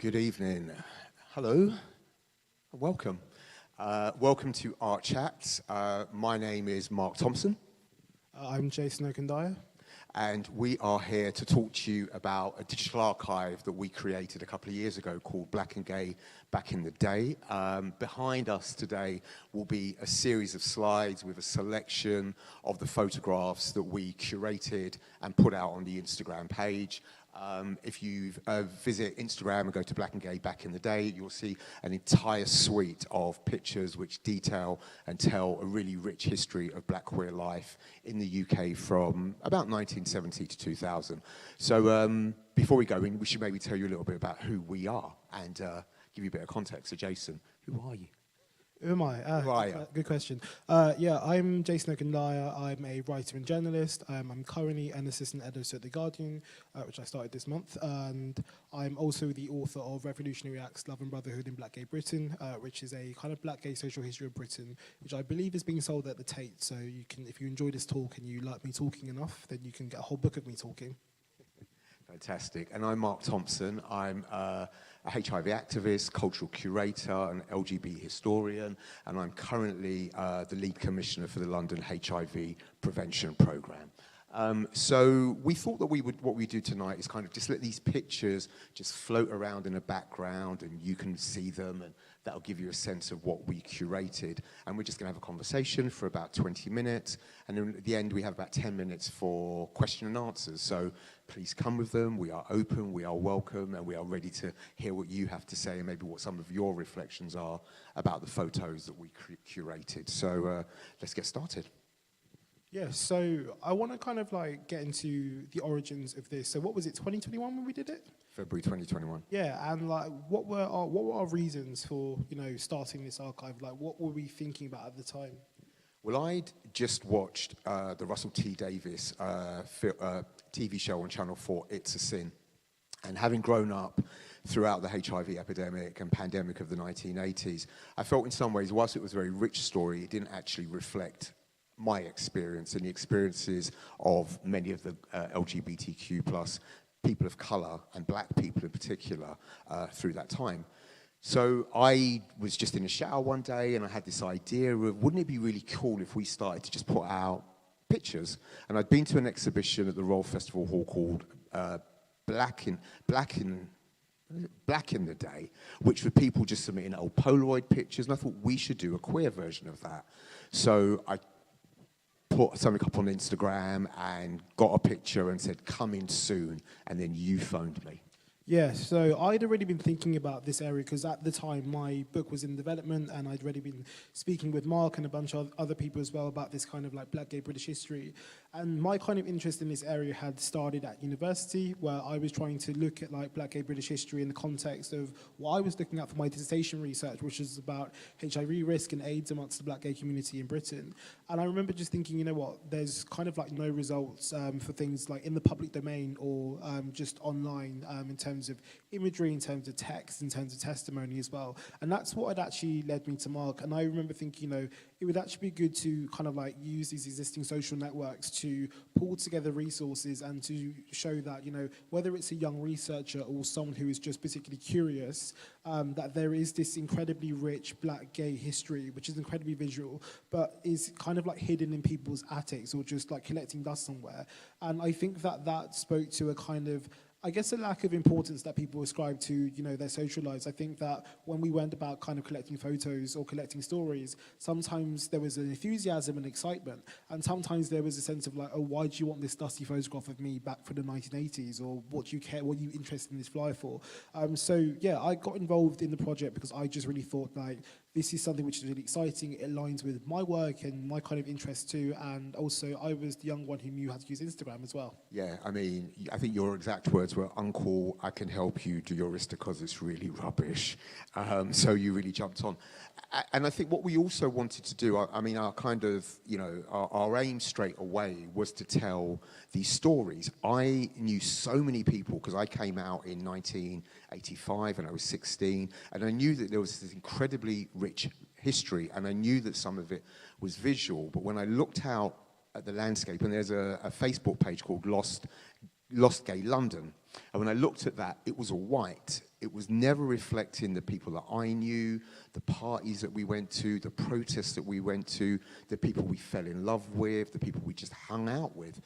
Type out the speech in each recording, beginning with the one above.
Good evening. Hello. Welcome. Welcome to Art Chats. My name is Marc Thompson. I'm Jason Okundaye. And we are here to talk to you about a digital archive that we created a couple of years ago called Black and Gay Back in the Day. Behind us today will be a series of slides with a selection of the photographs that we curated and put out on the Instagram page. If you visit Instagram and go to Black and Gay Back in the Day, you'll see an entire suite of pictures which detail and tell a really rich history of black queer life in the UK from about 1970 to 2000. So before we go in, we should maybe tell you a little bit about who we are and give you a bit of context. So Jason, who are you? Who am I? Who are you? Good question. Yeah, I'm Jason Okundaye. I'm a writer and journalist. I'm currently an assistant editor at The Guardian, which I started this month. And I'm also the author of Revolutionary Acts, Love and Brotherhood in Black Gay Britain, which is a kind of black gay social history of Britain, which I believe is being sold at the Tate. So you can, if you enjoy this talk and you like me talking enough, then you can get a whole book of me talking. Fantastic. And I'm Marc Thompson. I'm a HIV activist, cultural curator, an LGBT historian, and I'm currently the lead commissioner for the London HIV Prevention Programme. So we thought that what we do tonight is kind of just let these pictures just float around in the background and you can see them, and that'll give you a sense of what we curated. And we're just going to have a conversation for about 20 minutes. And then at the end, we have about 10 minutes for question and answers. So please come with them. We are open, we are welcome, and we are ready to hear what you have to say and maybe what some of your reflections are about the photos that we curated. So let's get started. Yeah, so I want to kind of like get into the origins of this. So what was it, 2021 when we did it? February 2021. Yeah, and like what were our reasons for, starting this archive? Like what were we thinking about at the time? Well, I'd just watched the Russell T Davies TV show on Channel 4, It's a Sin. And having grown up throughout the HIV epidemic and pandemic of the 1980s, I felt in some ways, whilst it was a very rich story, it didn't actually reflect my experience and the experiences of many of the LGBTQ plus people of colour and black people in particular through that time. So I was just in the shower one day and I had this idea of, wouldn't it be really cool if we started to just put out pictures? And I'd been to an exhibition at the Royal Festival Hall called Black in the Day, which were people just submitting old Polaroid pictures, and I thought we should do a queer version of that. So I put something up on Instagram and got a picture and said, "Come in soon," and then you phoned me. Yeah, so I'd already been thinking about this area because at the time my book was in development and I'd already been speaking with Marc and a bunch of other people as well about this kind of like black gay British history. And my kind of interest in this area had started at university, where I was trying to look at like black gay British history in the context of what I was looking at for my dissertation research, which was about HIV risk and AIDS amongst the black gay community in Britain. And I remember just thinking, you know what, there's kind of like no results for things like in the public domain or just online in terms of imagery, in terms of text, in terms of testimony as well. And that's what had actually led me to Marc. And I remember thinking, it would actually be good to kind of like use these existing social networks to pull together resources and to show that, whether it's a young researcher or someone who is just particularly curious, that there is this incredibly rich black gay history, which is incredibly visual, but is kind of like hidden in people's attics or just like collecting dust somewhere. And I think that spoke to a kind of, I guess, a lack of importance that people ascribe to, their social lives. I think that when we went about kind of collecting photos or collecting stories, sometimes there was an enthusiasm and excitement, and sometimes there was a sense of like, oh, why do you want this dusty photograph of me back from the 1980s, or what do you care, what are you interested in this flyer for? So yeah, I got involved in the project because I just really thought like, this is something which is really exciting. It aligns with my work and my kind of interest too. And also, I was the young one who knew how to use Instagram as well. Yeah, I mean, I think your exact words were, "Uncle, I can help you do your Insta because it's really rubbish." So you really jumped on. And I think what we also wanted to do, I mean, our kind of, our aim straight away was to tell these stories. I knew so many people because I came out in 1985 and I was 16, and I knew that there was this incredibly rich history, and I knew that some of it was visual. But when I looked out at the landscape, and there's a Facebook page called Lost Lost Gay London. And when I looked at that, it was all white. It was never reflecting the people that I knew, the parties that we went to, the protests that we went to, the people we fell in love with, the people we just hung out with.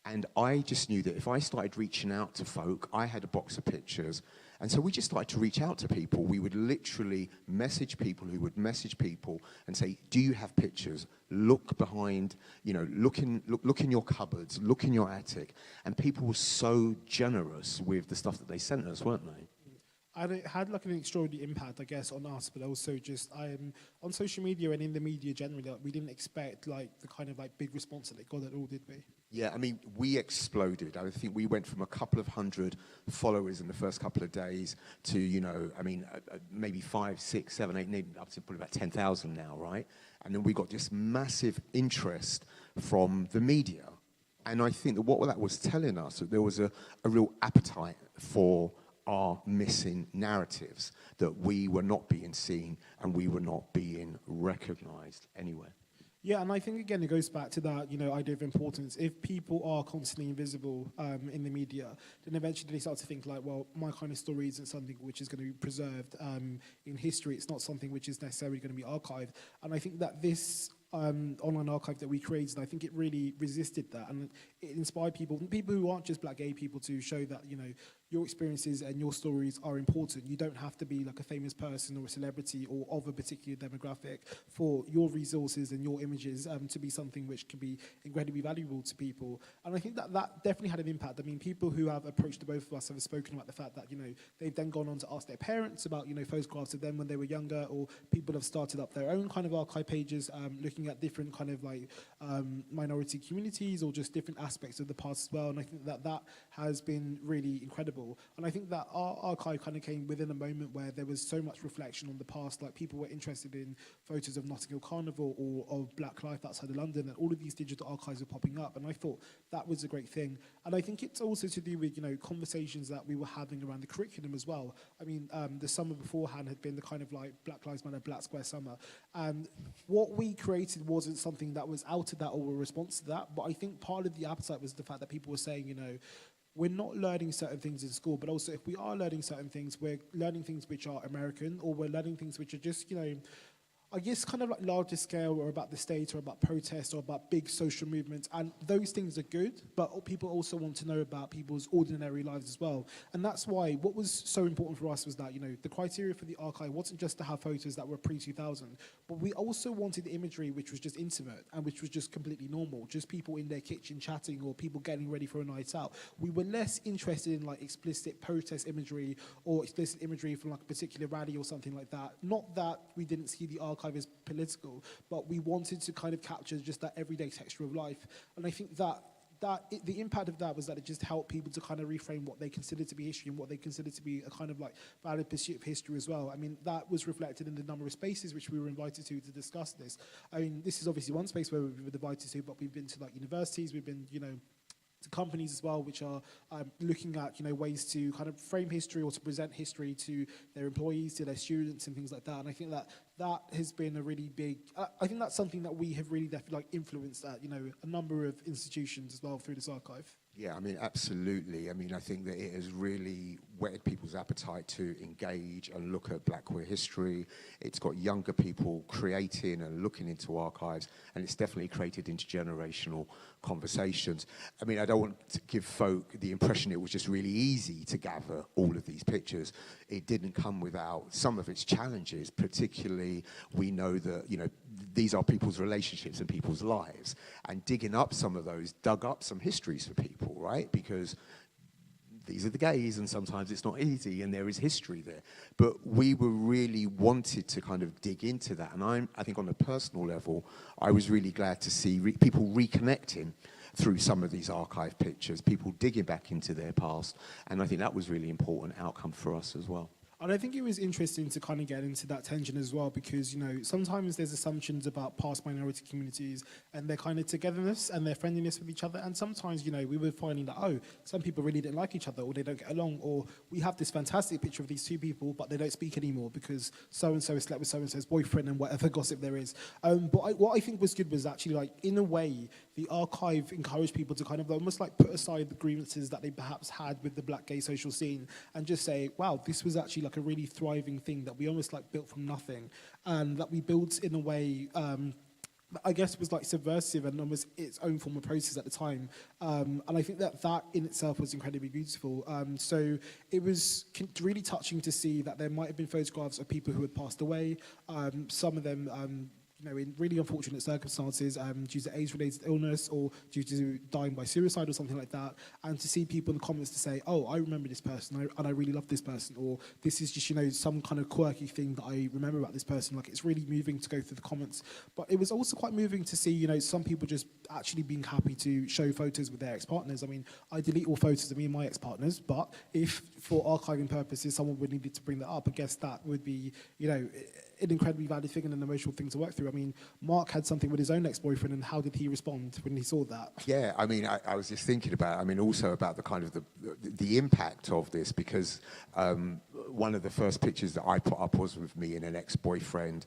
And I just knew that if I started reaching out to folk, I had a box of pictures. And so we just started to reach out to people. We would literally message people who would message people and say, do you have pictures? Look behind, look in your cupboards, look in your attic. And people were so generous with the stuff that they sent us, weren't they? And it had like an extraordinary impact, I guess, on us, but also just on social media and in the media generally. Like, we didn't expect like the kind of like big response that it got at all, did we? Yeah, I mean, we exploded. I think we went from a couple of hundred followers in the first couple of days to, maybe 5, 6, 7, 8, up to probably about 10,000 now, right? And then we got this massive interest from the media. And I think that what that was telling us, that there was a real appetite for our missing narratives, that we were not being seen and we were not being recognized anywhere. Yeah, and I think, again, it goes back to that, idea of importance. If people are constantly invisible in the media, then eventually they start to think like, well, my kind of story isn't something which is going to be preserved in history. It's not something which is necessarily going to be archived. And I think that this online archive that we created, I think it really resisted that, and it inspired people who aren't just black gay people, to show that your experiences and your stories are important. You don't have to be like a famous person or a celebrity or of a particular demographic for your resources and your images to be something which can be incredibly valuable to people. And I think that definitely had an impact. I mean, people who have approached the both of us have spoken about the fact that they've then gone on to ask their parents about photographs of them when they were younger, or people have started up their own kind of archive pages looking at different kind of like minority communities or just different aspects of the past as well. And I think that has been really incredible. And I think that our archive kind of came within a moment where there was so much reflection on the past. Like, people were interested in photos of Notting Hill Carnival or of Black life outside of London, and all of these digital archives were popping up. And I thought that was a great thing. And I think it's also to do with conversations that we were having around the curriculum as well. I mean, the summer beforehand had been the kind of like Black Lives Matter, Black Square Summer, and what we created wasn't something that was out of that or a response to that. But I think part of the appetite was the fact that people were saying, we're not learning certain things in school, but also if we are learning certain things, we're learning things which are American, or we're learning things which are just, I guess, kind of like larger scale, or about the state, or about protest, or about big social movements. And those things are good, but people also want to know about people's ordinary lives as well. And that's why what was so important for us was that, the criteria for the archive wasn't just to have photos that were pre-2000, but we also wanted imagery which was just intimate and which was just completely normal, just people in their kitchen chatting, or people getting ready for a night out. We were less interested in like explicit protest imagery or explicit imagery from like a particular rally or something like that. Not that we didn't see the archive as political, but we wanted to kind of capture just that everyday texture of life. And I think that the impact of that was that it just helped people to kind of reframe what they consider to be history and what they consider to be a kind of like valid pursuit of history as well. I mean, that was reflected in the number of spaces which we were invited to discuss this. I mean, this is obviously one space where we were invited to, but we've been to like universities, we've been, to companies as well, which are looking at ways to kind of frame history or to present history to their employees, to their students, and things like that. And I think that has been a really big. I think that's something that we have really definitely like influenced at a number of institutions as well through this archive. Yeah, I mean, absolutely. I mean, I think that it has really whetted people's appetite to engage and look at Black queer history. It's got younger people creating and looking into archives, and it's definitely created intergenerational conversations. I mean, I don't want to give folk the impression it was just really easy to gather all of these pictures. It didn't come without some of its challenges, particularly we know that, these are people's relationships and people's lives, and digging up some of those dug up some histories for people, right? Because these are the gays, and sometimes it's not easy, and there is history there. But we were really wanted to kind of dig into that, and I think on a personal level, I was really glad to see people reconnecting through some of these archive pictures, people digging back into their past, and I think that was really important outcome for us as well. And I think it was interesting to kind of get into that tension as well, because, sometimes there's assumptions about past minority communities and their kind of togetherness and their friendliness with each other. And sometimes, we were finding that, some people really didn't like each other, or they don't get along, or we have this fantastic picture of these two people, but they don't speak anymore because so-and-so slept with so-and-so's boyfriend and whatever gossip there is. But what I think was good was actually, like, in a way, the archive encouraged people to kind of almost like put aside the grievances that they perhaps had with the black gay social scene and just say, wow, this was actually like a really thriving thing that we almost like built from nothing, and that we built in a way I guess was like subversive and almost its own form of process at the time. And I think that in itself was incredibly beautiful. So it was really touching to see that there might have been photographs of people who had passed away. Some of them in really unfortunate circumstances due to AIDS-related illness or due to dying by suicide or something like that, and to see people in the comments to say, oh, I remember this person and I really love this person, or this is just, some kind of quirky thing that I remember about this person. Like, it's really moving to go through the comments. But it was also quite moving to see, some people just actually being happy to show photos with their ex-partners. I mean, I delete all photos of me and my ex-partners, but if for archiving purposes someone would need to bring that up, I guess that would be, an incredibly valid thing and an emotional thing to work through. I mean, Marc had something with his own ex-boyfriend, and how did he respond when he saw that? Yeah, I mean, I was just thinking about, also about the kind of the impact of this, because one of the first pictures that I put up was with me and an ex-boyfriend.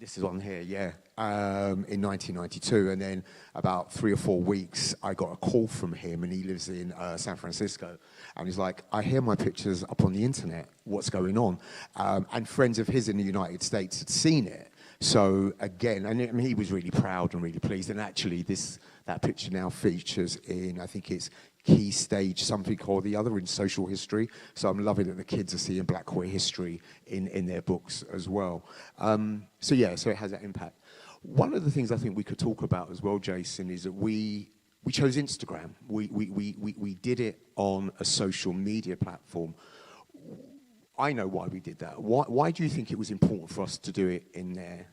This is on here, yeah, in 1992. And then about 3 or 4 weeks, I got a call from him, and he lives in San Francisco. And he's like, I hear my pictures up on the internet. What's going on? And friends of his in the United States had seen it. So again, and he was really proud and really pleased. And actually, that picture now features in, I think it's Key Stage something or the other in social history. So I'm loving that the kids are seeing Black queer history in their books as well. So it has that impact. One of the things I think we could talk about as well, Jason, is that we chose Instagram. We did it on a social media platform. I know why we did that. Why do you think it was important for us to do it in there?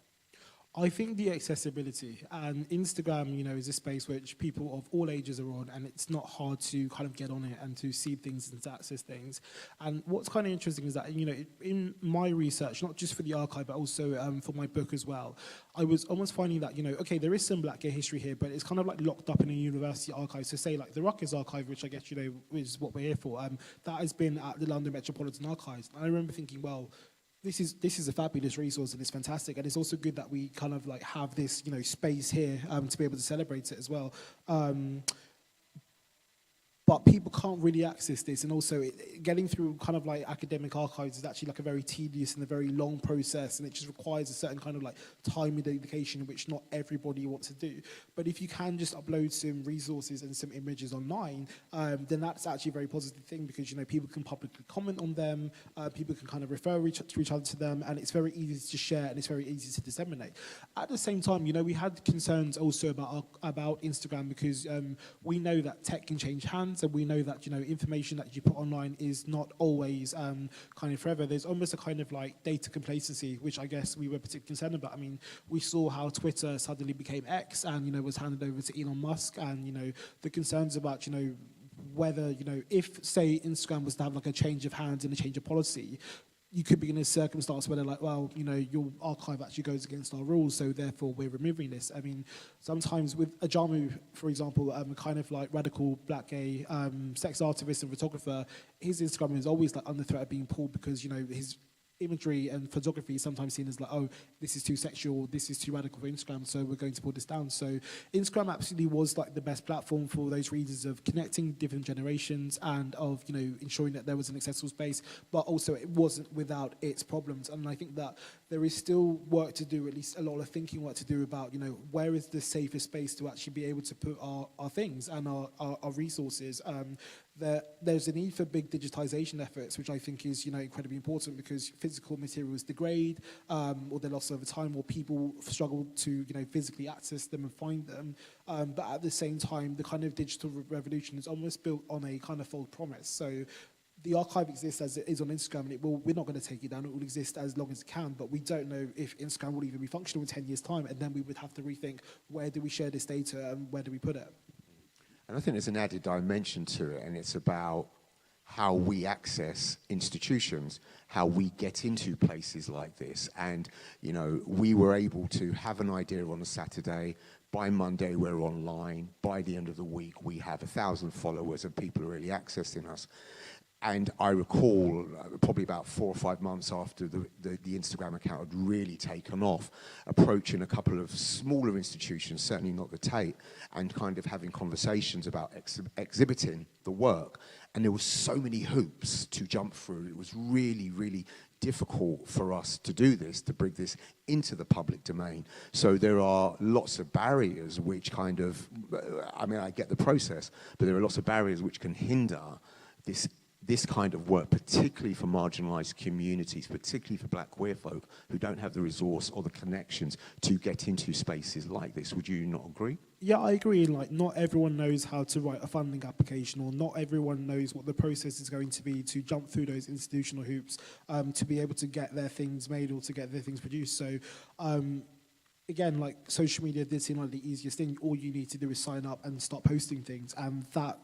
I think the accessibility, and Instagram, is a space which people of all ages are on, and it's not hard to kind of get on it and to see things and to access things. And what's kind of interesting is that, in my research, not just for the archive, but also for my book as well, I was almost finding that, okay, there is some Black gay history here, but it's kind of like locked up in a university archive. So say like the Rutgers archive, which I guess, is what we're here for, that has been at the London Metropolitan Archives. And I remember thinking, well, this is a fabulous resource and it's fantastic, and it's also good that we kind of like have this space here to be able to celebrate it as well. But people can't really access this, and also getting through kind of like academic archives is actually like a very tedious and a very long process, and it just requires a certain kind of like time and dedication, which not everybody wants to do. But if you can just upload some resources and some images online, then that's actually a very positive thing, because people can publicly comment on them, people can kind of refer each other to them, and it's very easy to share and it's very easy to disseminate. At the same time, we had concerns also about Instagram, because we know that tech can change hands. And we know that, information that you put online is not always kind of forever. There's almost a kind of like data complacency, which I guess we were particularly concerned about. I mean, we saw how Twitter suddenly became X and, was handed over to Elon Musk, and, the concerns about, whether, if, say, Instagram was to have like a change of hands and a change of policy, you could be in a circumstance where they're like, well, your archive actually goes against our rules, so therefore we're removing this. I mean, sometimes with Ajamu, for example, kind of like radical Black gay sex artist and photographer, his Instagram is always like under threat of being pulled, because, his imagery and photography is sometimes seen as like, oh, this is too sexual, this is too radical for Instagram, so we're going to pull this down. So Instagram absolutely was like the best platform for those reasons of connecting different generations and of, ensuring that there was an accessible space, but also it wasn't without its problems. And I think that there is still work to do, at least a lot of thinking work to do about, where is the safest space to actually be able to put our things and our resources. There's a need for big digitization efforts, which I think is incredibly important, because physical materials degrade, or they're lost over time, or people struggle to physically access them and find them. But at the same time, the kind of digital revolution is almost built on a kind of false promise. So the archive exists as it is on Instagram, and we're not going to take it down. It will exist as long as it can, but we don't know if Instagram will even be functional in 10 years' time, and then we would have to rethink, where do we share this data and where do we put it? And I think there's an added dimension to it, and it's about how we access institutions, how we get into places like this. And, you know, we were able to have an idea on a Saturday. By Monday, we're online. By the end of the week, we have 1,000 followers and people are really accessing us. And I recall probably about 4 or 5 months after the Instagram account had really taken off, approaching a couple of smaller institutions, certainly not the Tate, and kind of having conversations about exhibiting the work. And there were so many hoops to jump through. It was really, really difficult for us to do this, to bring this into the public domain. So there are lots of barriers which kind of, I mean, I get the process, but there are lots of barriers which can hinder this kind of work, particularly for marginalised communities, particularly for black queer folk who don't have the resource or the connections to get into spaces like this. Would you not agree? Yeah, I agree. Like, not everyone knows how to write a funding application, or not everyone knows what the process is going to be to jump through those institutional hoops to be able to get their things made or to get their things produced. So, again, like, social media did seem like the easiest thing. All you need to do is sign up and start posting things, and that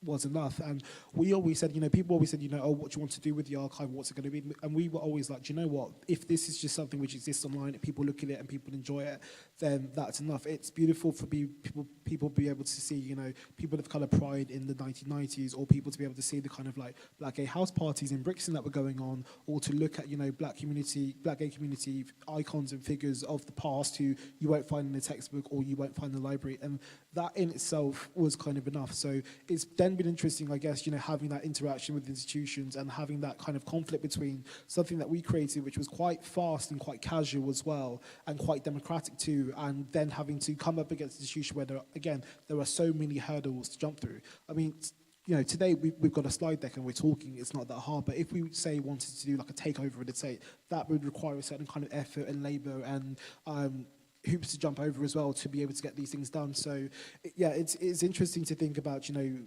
was enough. And we always said, you know, people always said, you know, oh, what do you want to do with the archive? What's it going to be? And we were always like, do you know what? If this is just something which exists online and people look at it and people enjoy it, then that's enough. It's beautiful for people be able to see, you know, people of colour pride in the 1990s, or people to be able to see the kind of like black gay house parties in Brixton that were going on, or to look at, you know, black gay community icons and figures of the past who you won't find in a textbook or you won't find in the library. And that in itself was kind of enough. So it's then been interesting, I guess, you know, having that interaction with institutions and having that kind of conflict between something that we created, which was quite fast and quite casual as well, and quite democratic too, and then having to come up against an institution where, there are so many hurdles to jump through. I mean, you know, today we've got a slide deck and we're talking, it's not that hard, but if we, say, wanted to do like a takeover of the Tate, that would require a certain kind of effort and labour and hoops to jump over as well to be able to get these things done. So, yeah, it's interesting to think about, you know,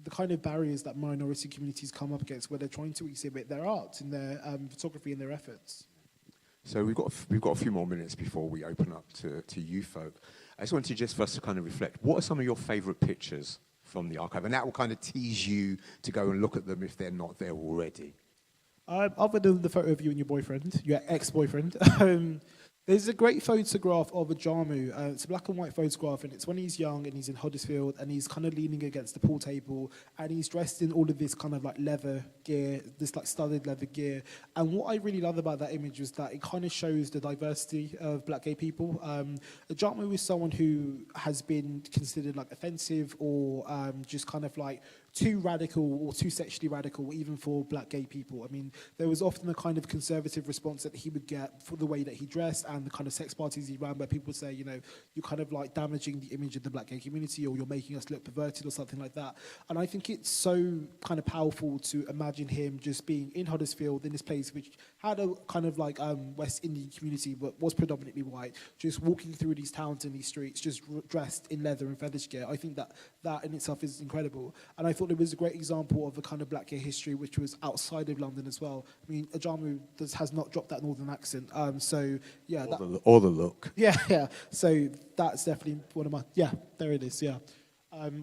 the kind of barriers that minority communities come up against where they're trying to exhibit their art and their photography and their efforts. So we've got a few more minutes before we open up to you folk. I just wanted just for us to kind of reflect. What are some of your favourite pictures from the archive? And that will kind of tease you to go and look at them if they're not there already. Other than the photo of you and your boyfriend, your ex-boyfriend, there's a great photograph of Ajamu. It's a black and white photograph, and it's when he's young and he's in Huddersfield and he's kind of leaning against the pool table and he's dressed in all of this kind of like leather gear, this like studded leather gear. And what I really love about that image is that it kind of shows the diversity of black gay people. Ajamu is someone who has been considered like offensive or just kind of like too radical or too sexually radical, even for black gay people. I mean, there was often a kind of conservative response that he would get for the way that he dressed and the kind of sex parties he ran, where people would say, you know, you're kind of like damaging the image of the black gay community, or you're making us look perverted or something like that. And I think it's so kind of powerful to imagine him just being in Huddersfield, in this place which had a kind of like West Indian community but was predominantly white, just walking through these towns and these streets, just dressed in leather and fetish gear. I think that in itself is incredible. And I thought it was a great example of a kind of black gay history which was outside of London as well. I mean, Ajamu has not dropped that northern accent. So, yeah. Or the look. Yeah. So that's definitely one of my... Yeah, there it is, yeah.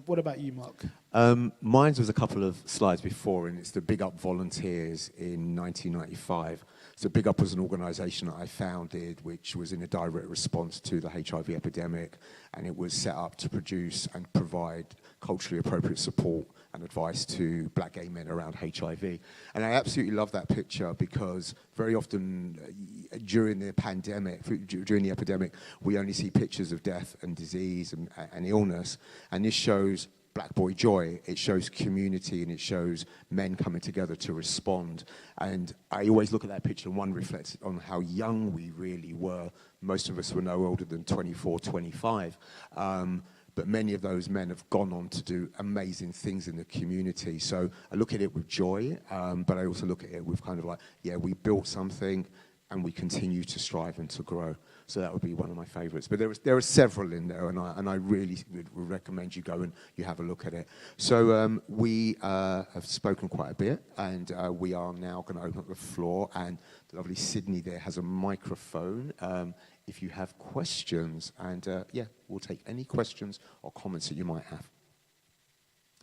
What about you, Mark? Mine was a couple of slides before, and it's the Big Up Volunteers in 1995. So Big Up was an organisation that I founded, which was in a direct response to the HIV epidemic, and it was set up to produce and provide culturally appropriate support and advice to black gay men around HIV. And I absolutely love that picture because very often during the pandemic, during the epidemic, we only see pictures of death and disease and illness, and this shows Black Boy Joy. It shows community and it shows men coming together to respond. And I always look at that picture and one reflects on how young we really were. Most of us were no older than 24, 25. But many of those men have gone on to do amazing things in the community. So I look at it with joy, but I also look at it with kind of like, yeah, we built something and we continue to strive and to grow. So that would be one of my favourites. But there are several in there, and I really would recommend you go and you have a look at it. So we have spoken quite a bit, and we are now going to open up the floor. And the lovely Sydney there has a microphone. If you have questions, and yeah, we'll take any questions or comments that you might have.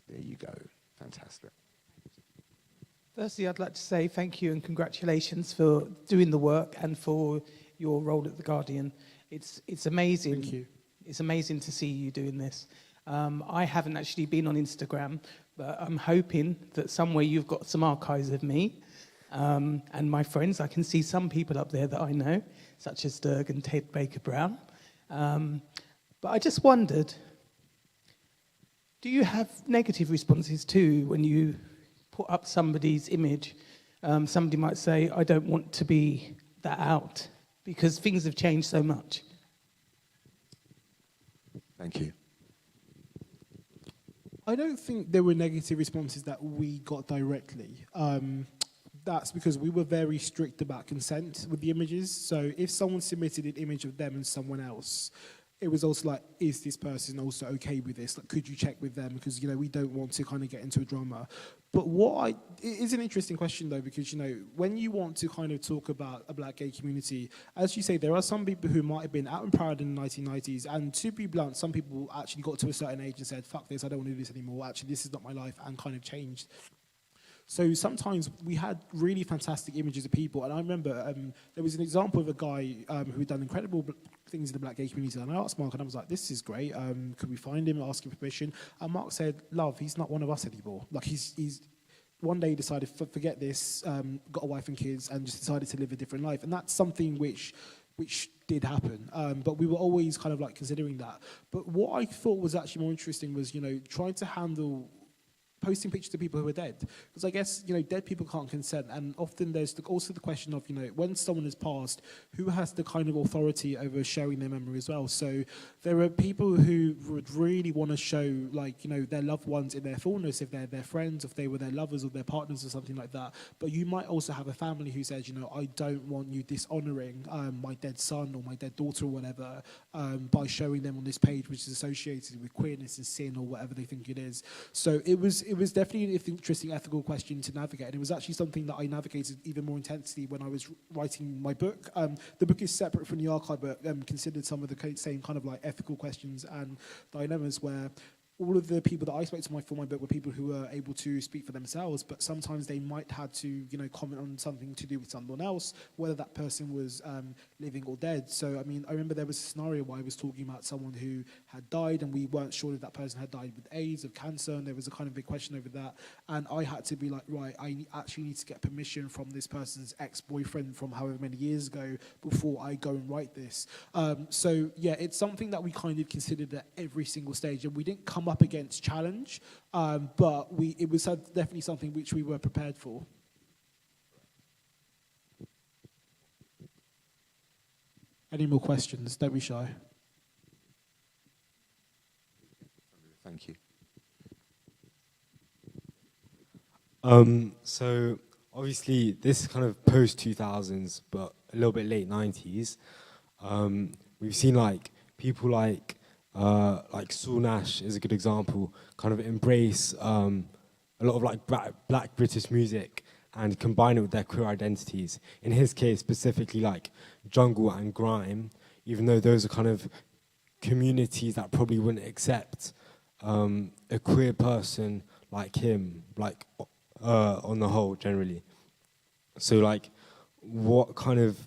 There you go. Fantastic. Firstly, I'd like to say thank you and congratulations for doing the work and for your role at The Guardian. It's amazing. Thank you. It's amazing to see you doing this. I haven't actually been on Instagram, but I'm hoping that somewhere you've got some archives of me and my friends. I can see some people up there that I know, such as Dirk and Ted Baker-Brown. But I just wondered, do you have negative responses too when you put up somebody's image? Somebody might say, I don't want to be that out, because things have changed so much. Thank you. I don't think there were negative responses that we got directly. That's because we were very strict about consent with the images. So if someone submitted an image of them and someone else, it was also like, is this person also okay with this? Like, could you check with them? Because, you know, we don't want to kind of get into a drama. But it is an interesting question, though, because, you know, when you want to kind of talk about a black gay community, as you say, there are some people who might have been out and proud in the 1990s. And to be blunt, some people actually got to a certain age and said, fuck this, I don't want to do this anymore. Actually, this is not my life, and kind of changed. So sometimes we had really fantastic images of people. And I remember there was an example of a guy who had done incredible things in the black gay community. And I asked Marc, and I was like, this is great. Could we find him, ask him for permission? And Marc said, love, he's not one of us anymore. Like, he's one day decided, forget this, got a wife and kids, and just decided to live a different life. And that's something which did happen. But we were always kind of like considering that. But what I thought was actually more interesting was, you know, trying to handle posting pictures of people who are dead. Because I guess, you know, dead people can't consent. And often there's also the question of, you know, when someone has passed, who has the kind of authority over sharing their memory as well? So there are people who would really want to show, like, you know, their loved ones in their fullness, if they're their friends, if they were their lovers or their partners or something like that. But you might also have a family who says, you know, I don't want you dishonoring my dead son or my dead daughter or whatever by showing them on this page, which is associated with queerness and sin or whatever they think it is. So it was definitely an interesting ethical question to navigate, and it was actually something that I navigated even more intensely when I was writing my book. The book is separate from the archive, but considered some of the same kind of like ethical questions and dilemmas where all of the people that I spoke to for my book were people who were able to speak for themselves, but sometimes they might have to, you know, comment on something to do with someone else, whether that person was living or dead. So, I mean, I remember there was a scenario where I was talking about someone who had died, and we weren't sure if that person had died with AIDS, of cancer, and there was a kind of big question over that. And I had to be like, right, I actually need to get permission from this person's ex-boyfriend from however many years ago before I go and write this. So, yeah, it's something that we kind of considered at every single stage, and we didn't come up against challenge, but it was definitely something which we were prepared for. Any more questions? Don't be shy. Thank you. So obviously this is kind of post 2000s, but a little bit late 90s. We've seen like people like Saul Nash is a good example, kind of embrace a lot of like black British music and combine it with their queer identities. In his case, specifically like jungle and grime, even though those are kind of communities that probably wouldn't accept a queer person like him, like on the whole, generally. So like, what kind of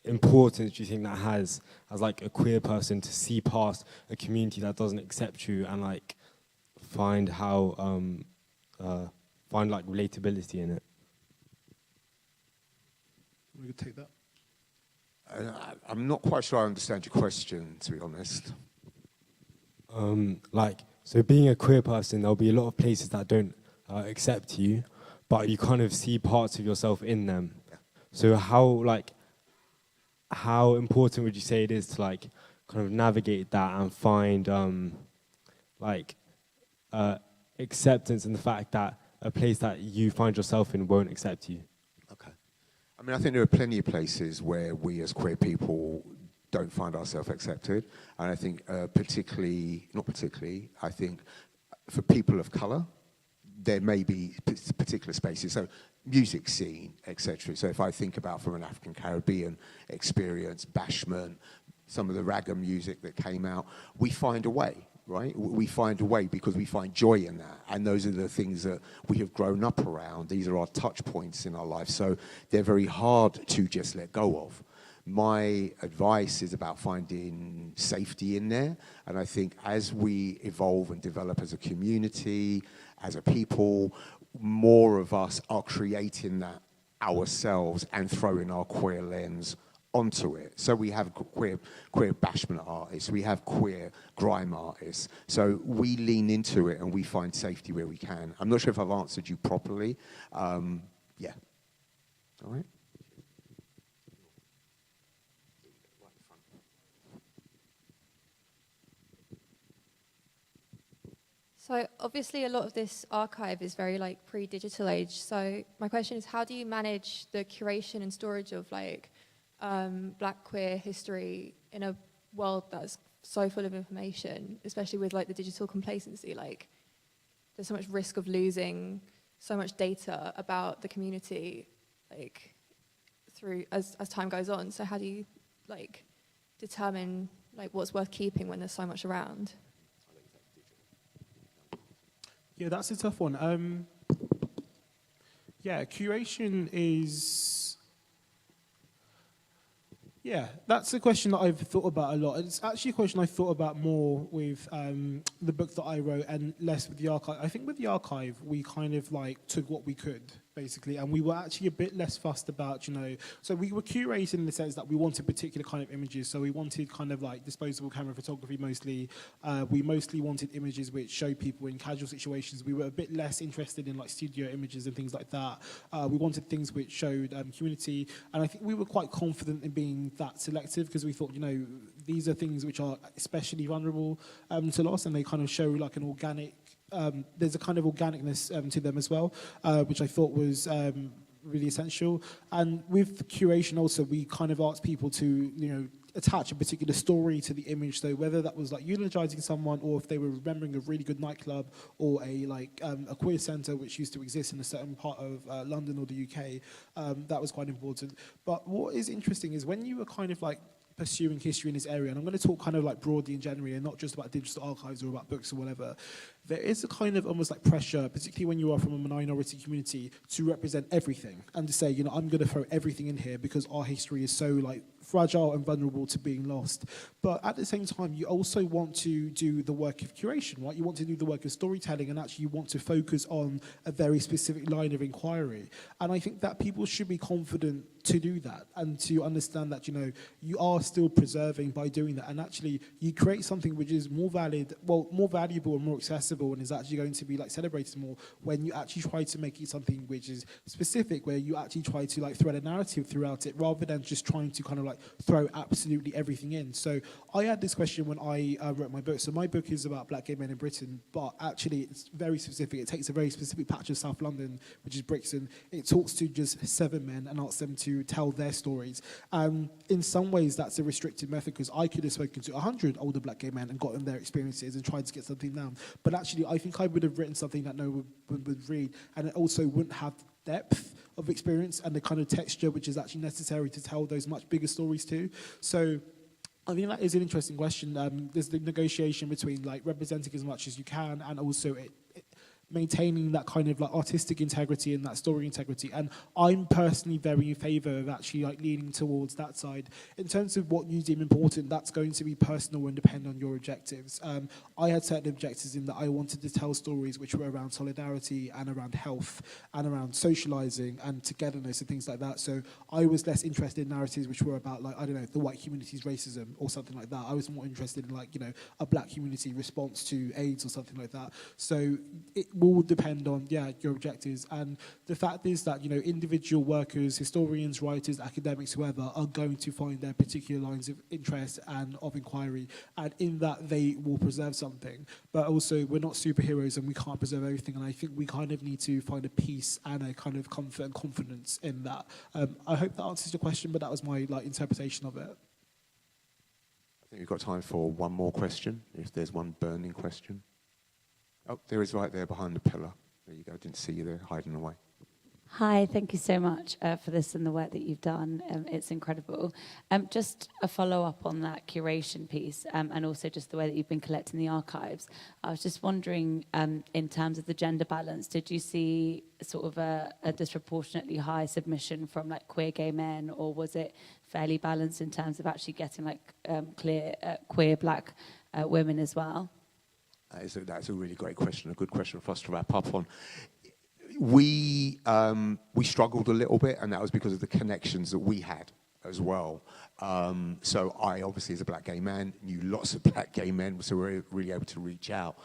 importance do you think that has as like a queer person to see past a community that doesn't accept you and like find how find like relatability in it? We could take that. I'm not quite sure I understand your question, to be honest. So being a queer person, there'll be a lot of places that don't accept you, but you kind of see parts of yourself in them. Yeah. So how important would you say it is to like kind of navigate that and find acceptance in the fact that a place that you find yourself in won't accept you? Okay. I mean, I think there are plenty of places where we as queer people don't find ourselves accepted. And I think I think for people of colour, there may be particular spaces, so music scene, etc. So if I think about from an African Caribbean experience, bashment, some of the ragga music that came out, we find a way. right? We find a way because we find joy in that. And those are the things that we have grown up around. These are our touch points in our life. So they're very hard to just let go of. My advice is about finding safety in there. And I think as we evolve and develop as a community, as a people, more of us are creating that ourselves and throwing our queer lens onto it. So we have queer bashment artists, we have queer grime artists. So we lean into it and we find safety where we can. I'm not sure if I've answered you properly. Yeah. All right. So obviously a lot of this archive is very like pre-digital age. So my question is, how do you manage the curation and storage of like Black queer history in a world that's so full of information, especially with like the digital complacency? Like there's so much risk of losing so much data about the community, like through as time goes on. So how do you like determine like what's worth keeping when there's so much around? Yeah, that's a tough one. Yeah, curation is... Yeah, that's a question that I've thought about a lot. It's actually a question I thought about more with the book that I wrote and less with the archive. I think with the archive, we kind of like took what we could, basically, and we were actually a bit less fussed about, so we were curating in the sense that we wanted particular kind of images. So we wanted kind of like disposable camera photography mostly. We mostly wanted images which show people in casual situations. We were a bit less interested in like studio images and things like that. We wanted things which showed community, and I think we were quite confident in being that selective because we thought, these are things which are especially vulnerable to loss, and they kind of show like an organic, there's a kind of organicness to them as well, which I thought was really essential. And with curation also, we kind of asked people to, attach a particular story to the image. So whether that was like eulogizing someone, or if they were remembering a really good nightclub, or a queer centre which used to exist in a certain part of London or the UK, that was quite important. But what is interesting is when you were kind of like pursuing history in this area, and I'm going to talk kind of like broadly in January and not just about digital archives or about books or whatever, there is a kind of almost like pressure, particularly when you are from a minority community, to represent everything and to say, I'm going to throw everything in here because our history is so like fragile and vulnerable to being lost. But at the same time, you also want to do the work of curation, right? You want to do the work of storytelling, and actually you want to focus on a very specific line of inquiry. And I think that people should be confident to do that and to understand that, you are still preserving by doing that. And actually you create something which is more valuable and more accessible, and is actually going to be like celebrated more when you actually try to make it something which is specific, where you actually try to like thread a narrative throughout it, rather than just trying to kind of like throw absolutely everything in. So I had this question when I wrote my book. So my book is about Black gay men in Britain, but actually it's very specific. It takes a very specific patch of South London, which is Brixton. It talks to just 7 men and asks them to tell their stories. In some ways, that's a restricted method, because I could have spoken to 100 older Black gay men and gotten their experiences and tried to get something down. But actually, I think I would have written something that no one would read, and it also wouldn't have depth of experience and the kind of texture which is actually necessary to tell those much bigger stories too. So I think that is an interesting question. There's the negotiation between like representing as much as you can, and also maintaining that kind of like artistic integrity and that story integrity. And I'm personally very in favour of actually like leaning towards that side. In terms of what you deem important, that's going to be personal and depend on your objectives. I had certain objectives in that I wanted to tell stories which were around solidarity and around health and around socialising and togetherness and things like that. So I was less interested in narratives which were about like, I don't know, the white community's racism or something like that. I was more interested in like, a Black community response to AIDS or something like that. So it will depend on your objectives, and the fact is that individual workers, historians, writers, academics, whoever, are going to find their particular lines of interest and of inquiry, and in that they will preserve something. But also we're not superheroes and we can't preserve everything, and I think we kind of need to find a peace and a kind of comfort and confidence in that. I hope that answers your question, but that was my interpretation of it. I think we've got time for one more question, if there's one burning question. Oh, there is right there behind the pillar. There you go. I didn't see you there hiding away. Hi, thank you so much for this and the work that you've done. It's incredible. Just a follow-up on that curation piece, and also just the way that you've been collecting the archives. I was just wondering, in terms of the gender balance, did you see sort of a disproportionately high submission from like queer gay men, or was it fairly balanced in terms of actually getting like queer black women as well? That's a really great question, a good question for us to wrap up on. We struggled a little bit, and that was because of the connections that we had as well. So I, obviously, as a black gay man, knew lots of black gay men, so we were really able to reach out.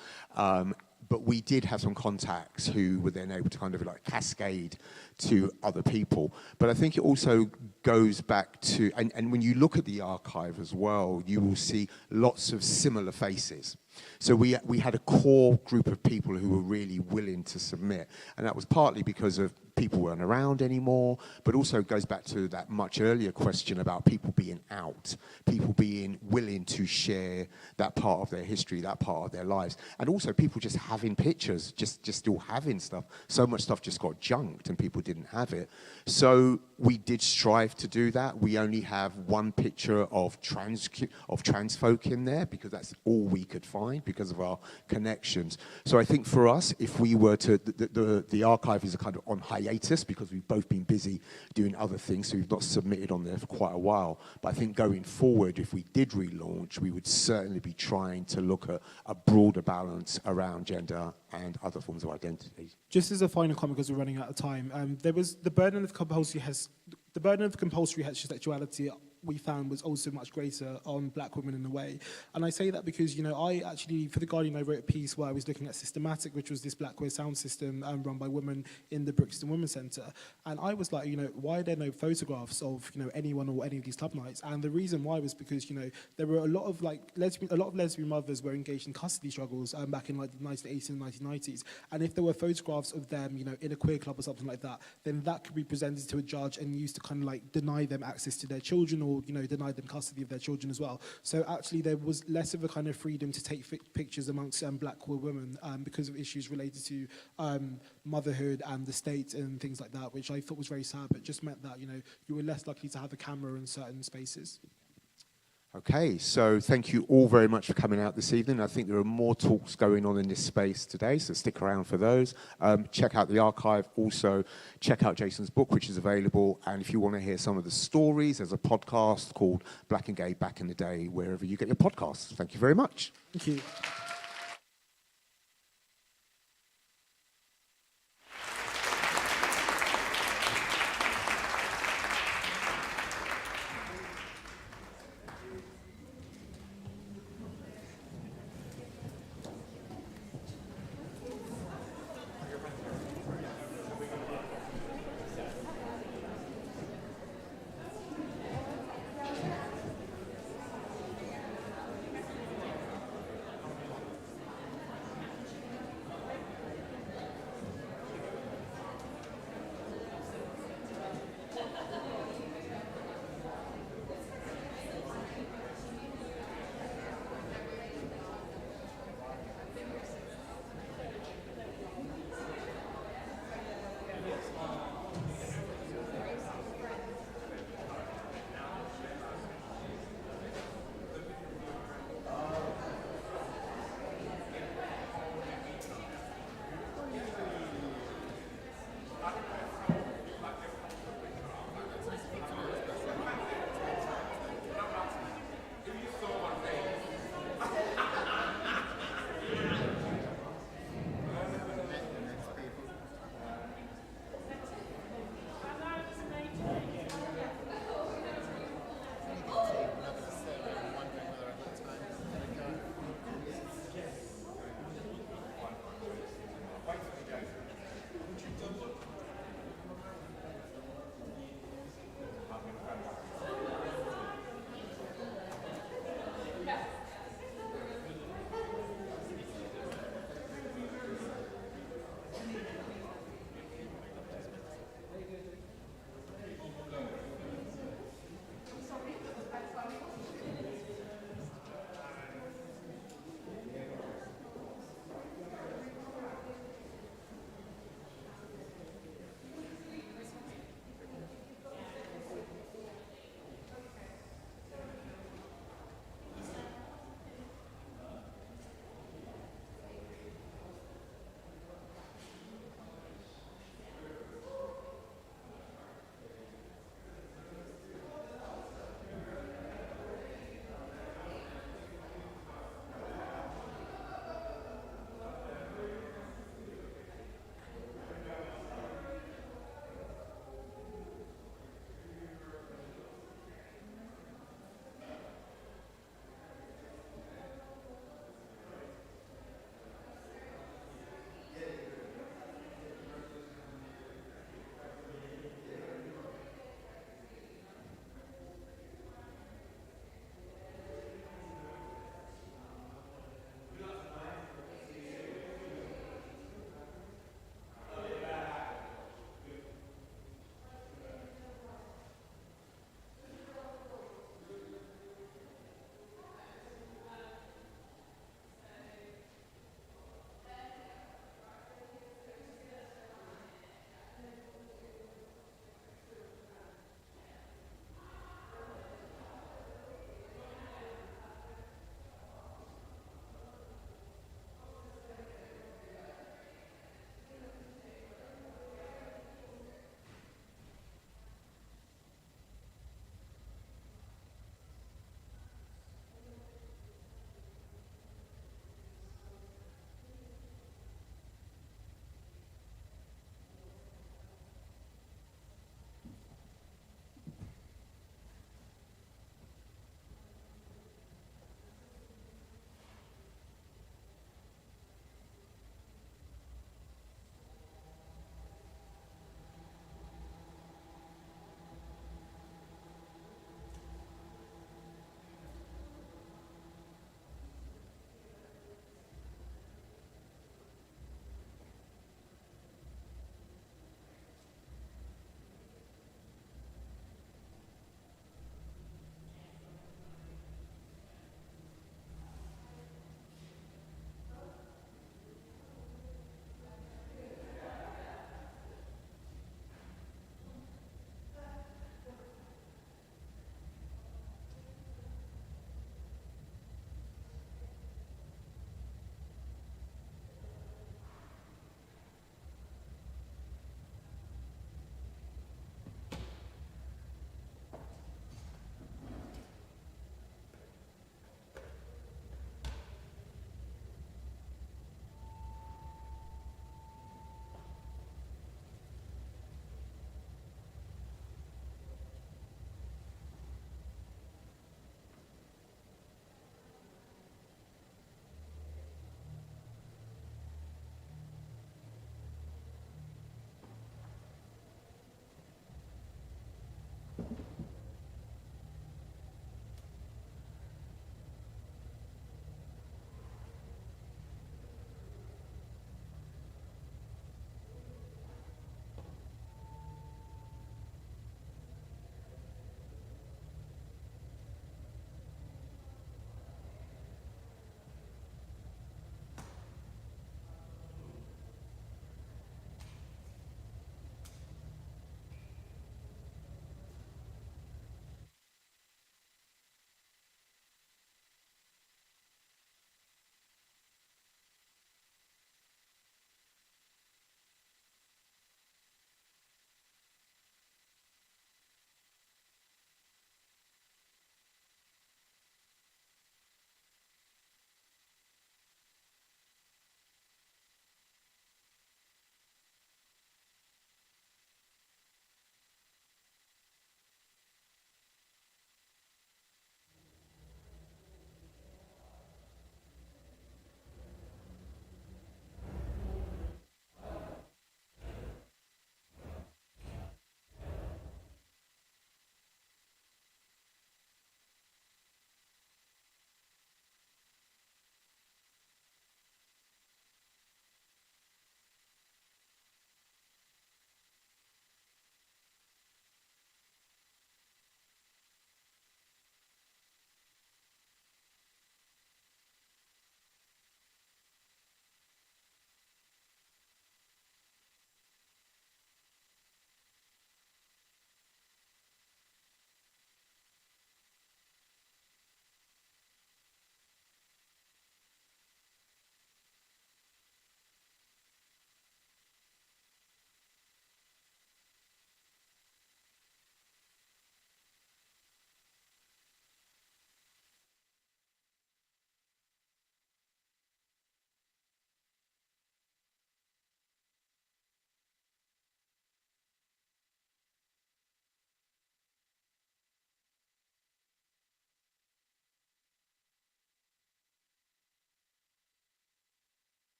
But we did have some contacts who were then able to kind of like cascade to other people. But I think it also goes back to, and when you look at the archive as well, you will see lots of similar faces. So we had a core group of people who were really willing to submit, and that was partly because of people weren't around anymore, but also goes back to that much earlier question about people being out, people being willing to share that part of their history, that part of their lives, and also people just having pictures, just still having stuff. So much stuff just got junked and people didn't have it. So we did strive to do that. We only have one picture of trans folk in there because that's all we could find because of our connections. So I think for us, if we were to, the archive is a kind of on hiatus because we've both been busy doing other things, so we've not submitted on there for quite a while. But I think going forward, if we did relaunch, we would certainly be trying to look at a broader balance around gender and other forms of identity. Just as a final comment, because we're running out of time, there was the burden of compulsory heterosexuality we found was also much greater on black women in a way. And I say that because, you know, I actually, for The Guardian, I wrote a piece where I was looking at Systematic, which was this black queer sound system run by women in the Brixton Women's Centre. And I was like, you know, why are there no photographs of, you know, anyone or any of these club nights? And the reason why was because, you know, there were a lot of lesbian mothers were engaged in custody struggles back in like the 1980s and 1990s. And if there were photographs of them, you know, in a queer club or something like that, then that could be presented to a judge and used to kind of like deny them access to their children, or, you know, deny them custody of their children as well. So actually there was less of a kind of freedom to take pictures amongst black queer women because of issues related to motherhood and the state and things like that, which I thought was very sad, but just meant that, you know, you were less likely to have a camera in certain spaces. Okay, so thank you all very much for coming out this evening. I think there are more talks going on in this space today, so stick around for those. Check out the archive. Also, check out Jason's book, which is available. And if you want to hear some of the stories, there's a podcast called Black and Gay Back in the Day, wherever you get your podcasts. Thank you very much. Thank you.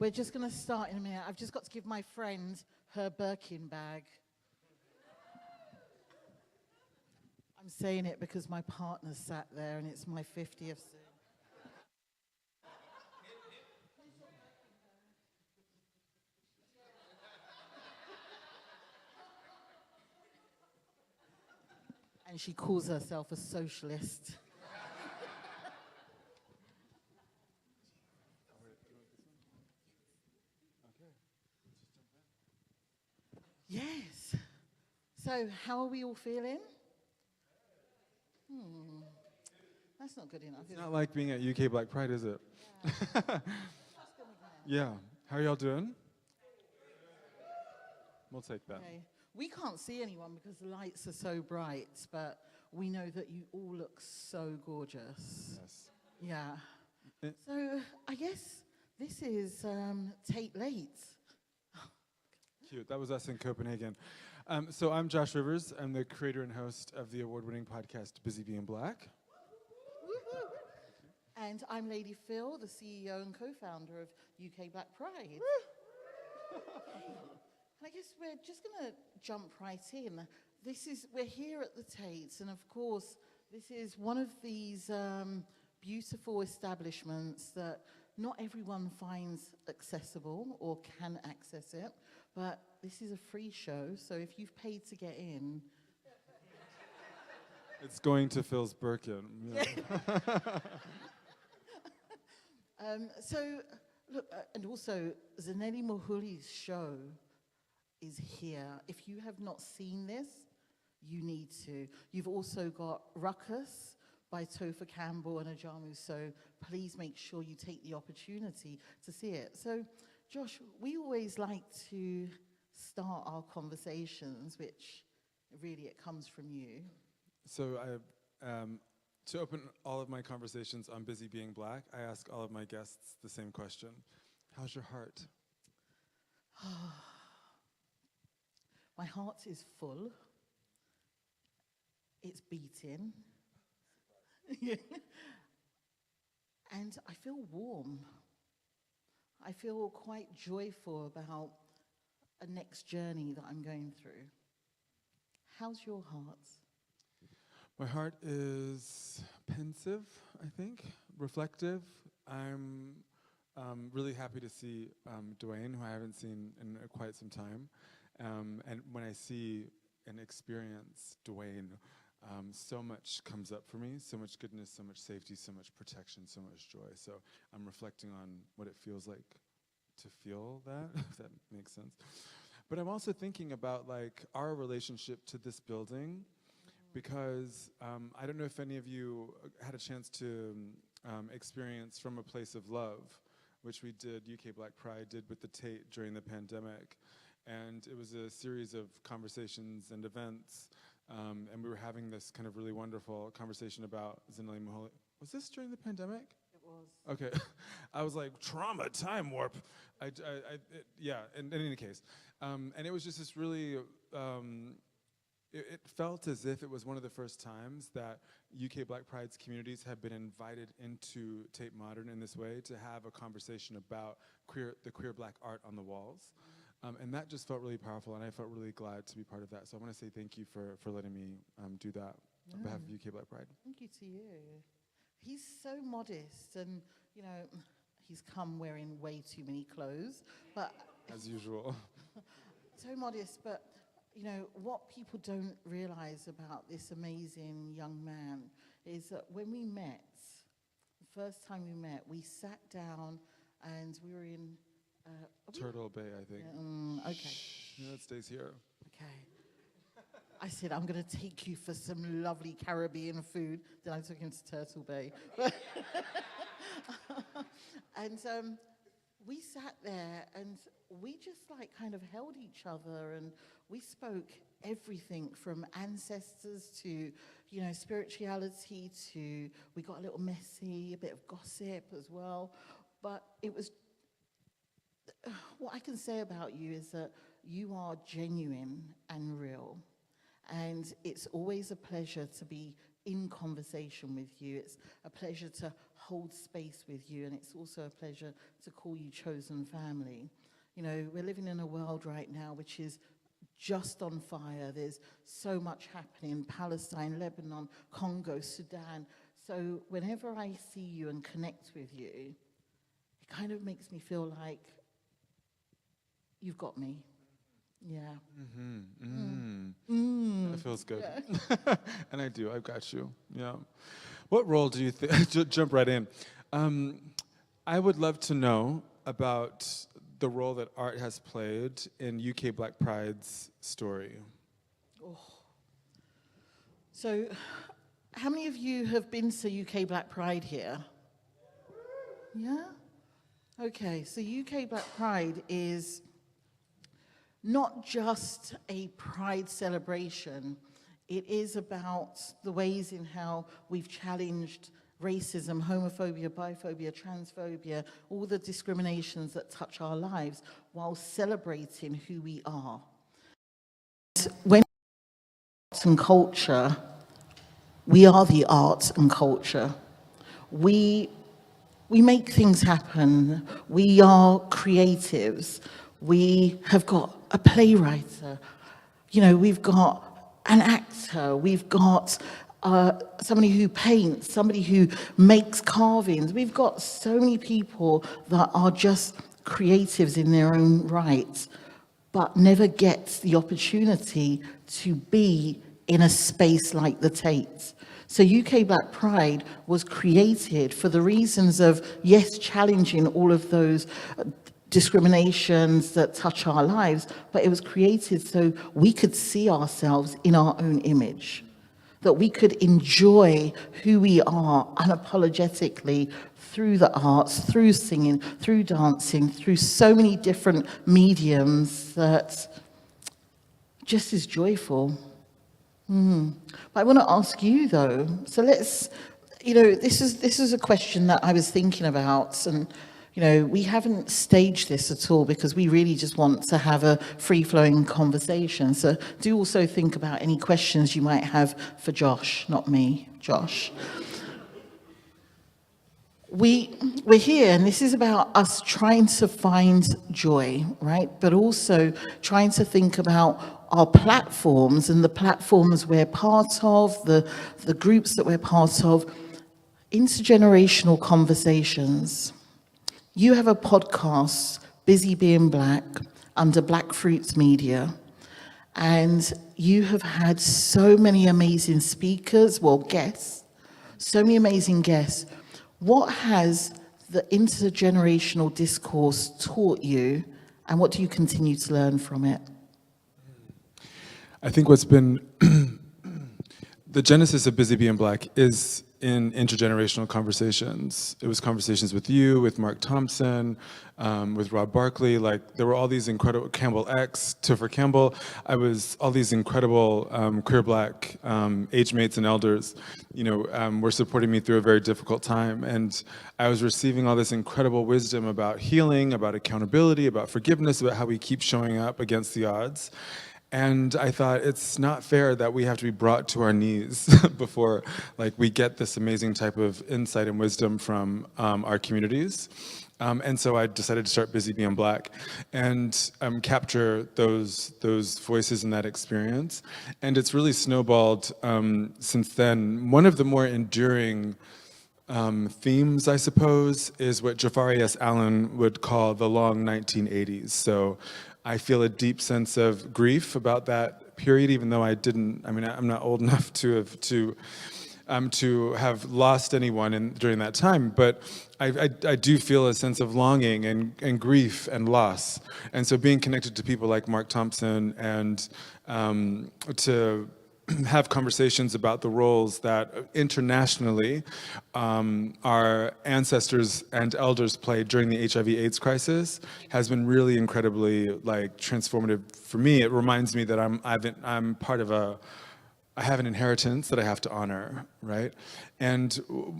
We're just going to start in a minute. I've just got to give my friend her Birkin bag. I'm saying it because my partner sat there and it's my 50th soon. And she calls herself a socialist. Yes. So, how are we all feeling? That's not good enough. It's not like being at UK Black Pride, is it? Yeah. Yeah. How are y'all doing? We'll take that. Okay. We can't see anyone because the lights are so bright, but we know that you all look so gorgeous. Yes. Yeah. So I guess this is Tate Late. Cute. That was us in Copenhagen. So I'm Josh Rivers. I'm the creator and host of the award-winning podcast Busy Being Black. Woo-hoo. And I'm Lady Phil, the CEO and co-founder of UK Black Pride. And I guess we're just going to jump right in. We're here at the Tates, and of course, this is one of these beautiful establishments that not everyone finds accessible or can access it, but this is a free show, so if you've paid to get in... It's going to Phil's Birkin. Yeah. So, look, and also, Zanele Muholi's show is here. If you have not seen this, you need to. You've also got Ruckus by Topher Campbell and Ajamu, so please make sure you take the opportunity to see it. So, Josh, we always like to start our conversations, which really it comes from you. So to open all of my conversations on Busy Being Black, I ask all of my guests the same question. How's your heart? My heart is full. It's beating. And I feel warm. I feel quite joyful about a next journey that I'm going through. How's your heart? My heart is pensive, I think, reflective. I'm really happy to see Dwayne, who I haven't seen in quite some time. And when I see and experience Dwayne, so much comes up for me, so much goodness, so much safety, so much protection, so much joy. So I'm reflecting on what it feels like to feel that, if that makes sense. But I'm also thinking about like our relationship to this building, because I don't know if any of you had a chance to experience From a Place of Love, which we did, UK Black Pride did with the Tate during the pandemic. And it was a series of conversations and events, and we were having this kind of really wonderful conversation about Zanele Muholi. Was this during the pandemic? It was. Okay. I was like, trauma, time warp. Yeah, in any case. And it was just this really, it felt as if it was one of the first times that UK Black Pride's communities have been invited into Tate Modern in this way to have a conversation about the queer black art on the walls. And that just felt really powerful, and I felt really glad to be part of that. So I want to say thank you for letting me do that on behalf of UK Black Pride. Thank you to you. He's so modest, and, you know, he's come wearing way too many clothes, but... As usual. So modest, but, you know, what people don't realize about this amazing young man is that when we met, the first time we met, we sat down and we were in... Turtle Bay, I think. Okay. Yeah, it stays here. Okay. I said, I'm going to take you for some lovely Caribbean food. Then I took him to Turtle Bay. And we sat there and we just like kind of held each other, and we spoke everything from ancestors to, you know, spirituality to, we got a little messy, a bit of gossip as well. But it was, what I can say about you is that you are genuine and real. And it's always a pleasure to be in conversation with you. It's a pleasure to hold space with you, and it's also a pleasure to call you chosen family. You know, we're living in a world right now which is just on fire. There's so much happening: Palestine, Lebanon, Congo, Sudan. So whenever I see you and connect with you, it kind of makes me feel like you've got me. Yeah. That feels good. Yeah. And I do. I've got you. Yeah. What role do you think? Jump right in. I would love to know about the role that art has played in UK Black Pride's story. Oh. So, how many of you have been to UK Black Pride here? Yeah? Okay, so UK Black Pride is not just a pride celebration. It is about the ways in how we've challenged racism, homophobia, biphobia, transphobia, all the discriminations that touch our lives, while celebrating who we are. When arts and culture, we are the arts and culture. We make things happen. We are creatives. We have got a playwright. You know, we've got an actor. We've got somebody who paints, somebody who makes carvings. We've got so many people that are just creatives in their own right, but never gets the opportunity to be in a space like the Tate. So UK Black Pride was created for the reasons of, yes, challenging all of those discriminations that touch our lives, but it was created so we could see ourselves in our own image, that we could enjoy who we are unapologetically through the arts, through singing, through dancing, through so many different mediums that just is joyful. But I want to ask you though, so let's, you know, this is a question that I was thinking about, and you know, we haven't staged this at all because we really just want to have a free-flowing conversation. So do also think about any questions you might have for Josh, not me, Josh. We're here, and this is about us trying to find joy, right? But also trying to think about our platforms and the platforms we're part of, the groups that we're part of, intergenerational conversations. You have a podcast, Busy Being Black, under Black Fruits Media, and you have had so many amazing speakers, well, guests, so many amazing guests. What has the intergenerational discourse taught you, and what do you continue to learn from it? I think what's been the genesis of Busy Being Black is in intergenerational conversations. It was conversations with you, with Marc Thompson, with Rob Barkley. Like, there were all these incredible, Campbell X, Topher Campbell. All these incredible queer Black age mates and elders, you know, were supporting me through a very difficult time. And I was receiving all this incredible wisdom about healing, about accountability, about forgiveness, about how we keep showing up against the odds. And I thought, it's not fair that we have to be brought to our knees before, like, we get this amazing type of insight and wisdom from our communities. And so I decided to start Busy Being Black and capture those voices and that experience. And it's really snowballed since then. One of the more enduring themes, I suppose, is what Jafari S. Allen would call the long 1980s. So I feel a deep sense of grief about that period, even though I'm not old enough to have lost anyone during that time, but I do feel a sense of longing and grief and loss. And so being connected to people like Marc Thompson and to have conversations about the roles that internationally our ancestors and elders played during the HIV/AIDS crisis has been really incredibly, like, transformative for me. It reminds me that I'm part of I have an inheritance that I have to honor, right? And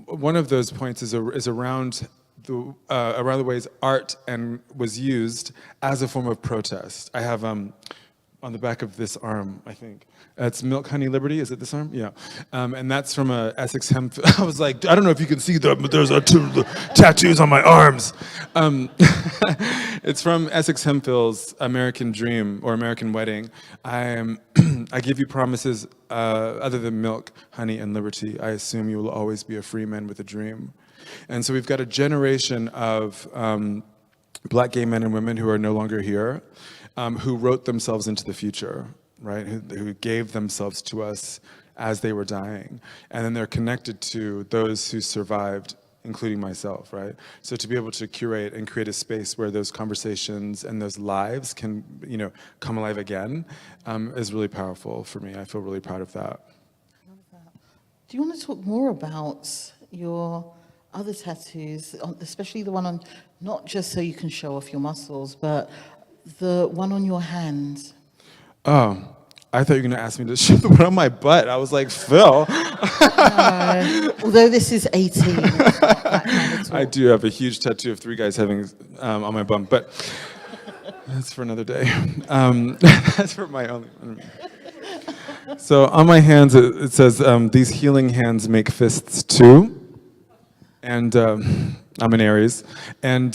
one of those points is around the ways art was used as a form of protest. I have on the back of this arm, I think. It's Milk, Honey, Liberty. Is it this arm? Yeah. And that's from a Essex hemp. I was like, I don't know if you can see that, but there's two tattoos on my arms. It's from Essex Hemphill's American Dream or American Wedding. I give you promises other than milk, honey, and liberty. I assume you will always be a free man with a dream. And so we've got a generation of Black gay men and women who are no longer here, who wrote themselves into the future, right? Who gave themselves to us as they were dying. And then they're connected to those who survived, including myself, right? So to be able to curate and create a space where those conversations and those lives can, come alive again, is really powerful for me. I feel really proud of that. Do you want to talk more about your other tattoos, especially the one on, not just so you can show off your muscles, but the one on your hand? Oh, I thought you were going to ask me to show the one on my butt. I was like, Phil. Although this is 18. It's not that kind of I do have a huge tattoo of 3 guys having on my bum, but that's for another day. That's for my only. So on my hands, it says, these healing hands make fists too. And I'm an Aries. And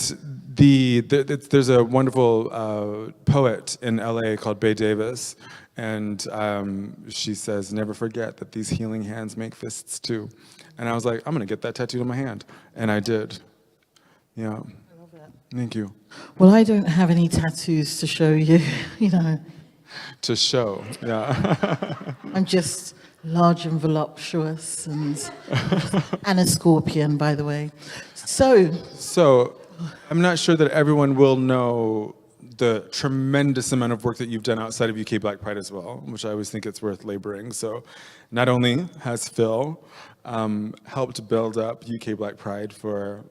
there's a wonderful poet in LA called Bay Davis. And she says, never forget that these healing hands make fists too. And I was like, I'm going to get that tattooed on my hand. And I did. Yeah. I love it. Thank you. Well, I don't have any tattoos to show you, To show, yeah. I'm just large and voluptuous and a scorpion, by the way. So I'm not sure that everyone will know the tremendous amount of work that you've done outside of UK Black Pride as well, which I always think it's worth laboring. So not only has Phil helped build up UK Black Pride for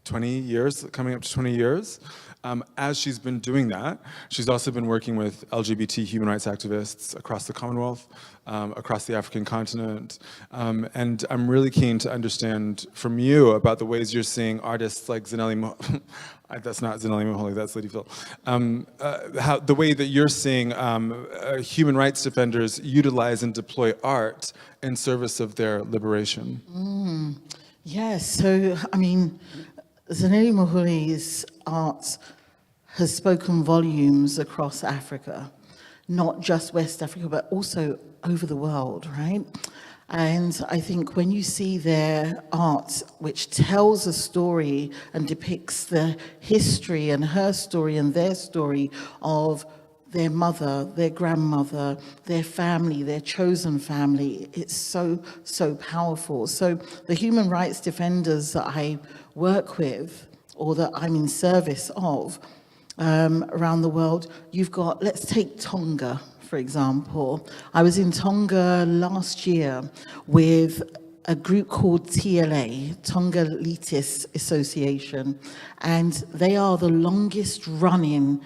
20 years, coming up to 20 years, as she's been doing that, she's also been working with LGBT human rights activists across the Commonwealth, across the African continent. And I'm really keen to understand from you about the ways you're seeing artists like Zanele Muholi, that's not Zanele Muholi, that's Lady Phil, how the way that you're seeing human rights defenders utilize and deploy art in service of their liberation. Yes, so, Zanele Muholi's art has spoken volumes across Africa, not just West Africa, but also over the world, right? And I think when you see their art, which tells a story and depicts the history and her story and their story of their mother, their grandmother, their family, their chosen family, it's so, so powerful. So the human rights defenders that I work with, or that I'm in service of around the world, you've got, let's take Tonga, for example. I was in Tonga last year with a group called TLA, Tonga Elitist Association, and they are the longest running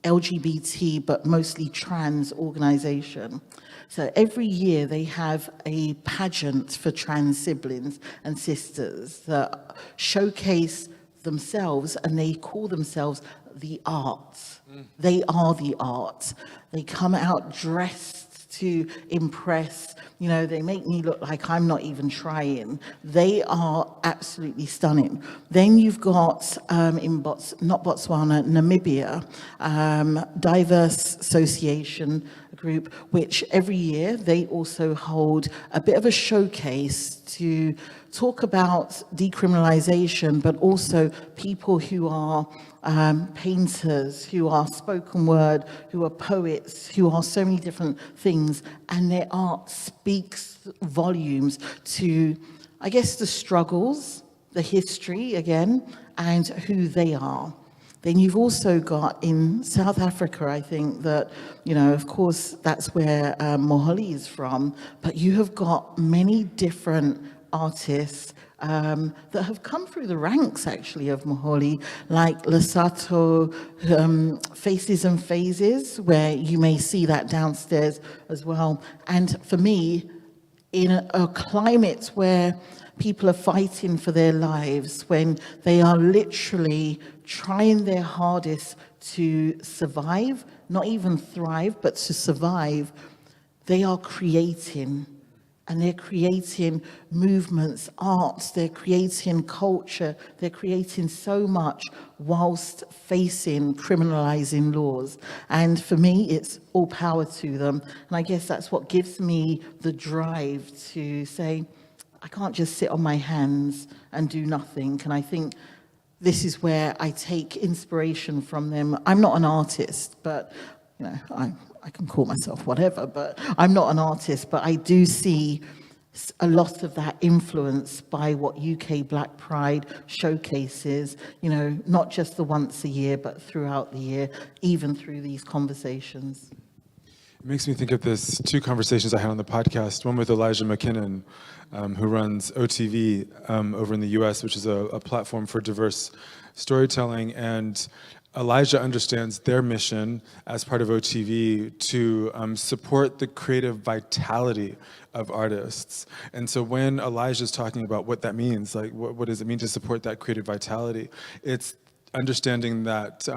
LGBT, but mostly trans organization. So every year they have a pageant for trans siblings and sisters that showcase themselves, and they call themselves the arts. They are the art. They come out dressed to impress. They make me look like I'm not even trying. They are absolutely stunning. Then you've got, not Botswana, Namibia, Diverse Association Group, which every year they also hold a bit of a showcase to talk about decriminalization, but also people who are painters, who are spoken word, who are poets, who are so many different things, and their art speaks volumes to, I guess, the struggles, the history, again, and who they are. Then you've also got in South Africa, I think that, of course, that's where Muholi is from, but you have got many different artists that have come through the ranks, actually, of Muholi, like Lesotho, Faces and Phases, where you may see that downstairs as well. And for me, in a climate where people are fighting for their lives, when they are literally trying their hardest to survive, not even thrive, but to survive, they are creating. And they're creating movements, arts, they're creating culture, they're creating so much whilst facing criminalizing laws. And for me, it's all power to them. And I guess that's what gives me the drive to say, I can't just sit on my hands and do nothing. And I think this is where I take inspiration from them. I'm not an artist, but you know, I can call myself whatever, but I'm not an artist, but I do see a lot of that influence by what UK Black Pride showcases, you know, not just the once a year, but throughout the year, even through these conversations. It makes me think of this 2 conversations I had on the podcast, one with Elijah McKinnon, who runs OTV over in the US, which is a platform for diverse storytelling. And Elijah understands their mission as part of OTV to support the creative vitality of artists. And so when Elijah's talking about what that means, like what does it mean to support that creative vitality, it's understanding that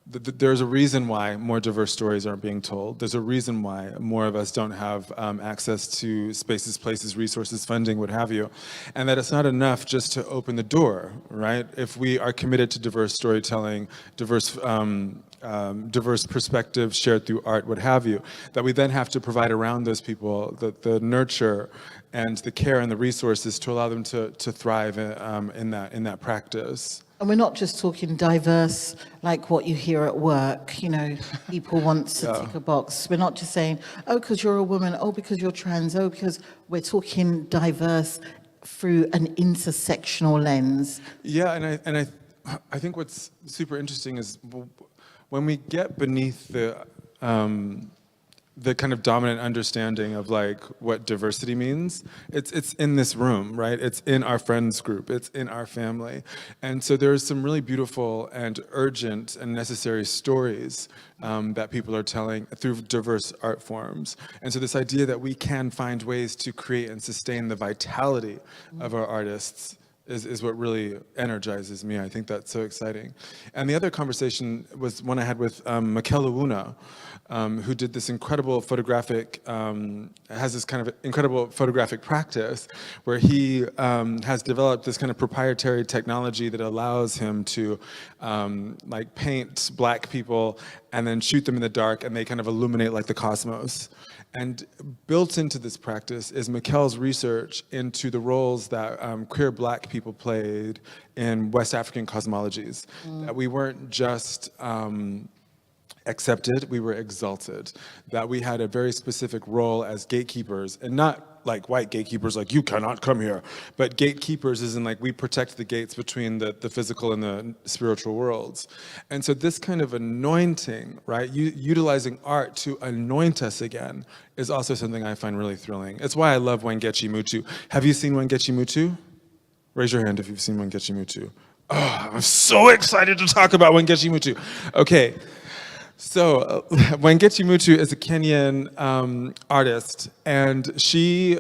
there's a reason why more diverse stories aren't being told. There's a reason why more of us don't have access to spaces, places, resources, funding, what have you. And that it's not enough just to open the door, right? If we are committed to diverse storytelling, diverse perspectives shared through art, what have you, that we then have to provide around those people the nurture and the care and the resources to allow them to thrive in that practice. And we're not just talking diverse, like what you hear at work, you know, people want to tick a box. We're not just saying, oh, because you're a woman, oh, because you're trans, oh, because we're talking diverse through an intersectional lens. Yeah, and I think what's super interesting is when we get beneath the kind of dominant understanding of like what diversity means, it's in this room, right? It's in our friends group, it's in our family. And so there's some really beautiful and urgent and necessary stories that people are telling through diverse art forms. And so this idea that we can find ways to create and sustain the vitality of our artists is what really energizes me. I think that's so exciting. And the other conversation was one I had with Mikel Lewuna, who did this incredible photographic, has this kind of incredible photographic practice where he has developed this kind of proprietary technology that allows him to like paint black people and then shoot them in the dark and they kind of illuminate like the cosmos. And built into this practice is Mikel's research into the roles that queer black people played in West African cosmologies. That we weren't just accepted, we were exalted. That we had a very specific role as gatekeepers, and not like white gatekeepers like you cannot come here, but gatekeepers is in like we protect the gates between the physical and the spiritual worlds. And so this kind of anointing, right, utilizing art to anoint us again is also something I find really thrilling. It's why I love Wangechi Mutu. Have you seen Wangechi Mutu? Raise your hand if you've seen Wangechi Mutu. Oh, I'm so excited to talk about Wangechi Mutu. Okay. So Wangechi Mutu is a Kenyan artist, and she's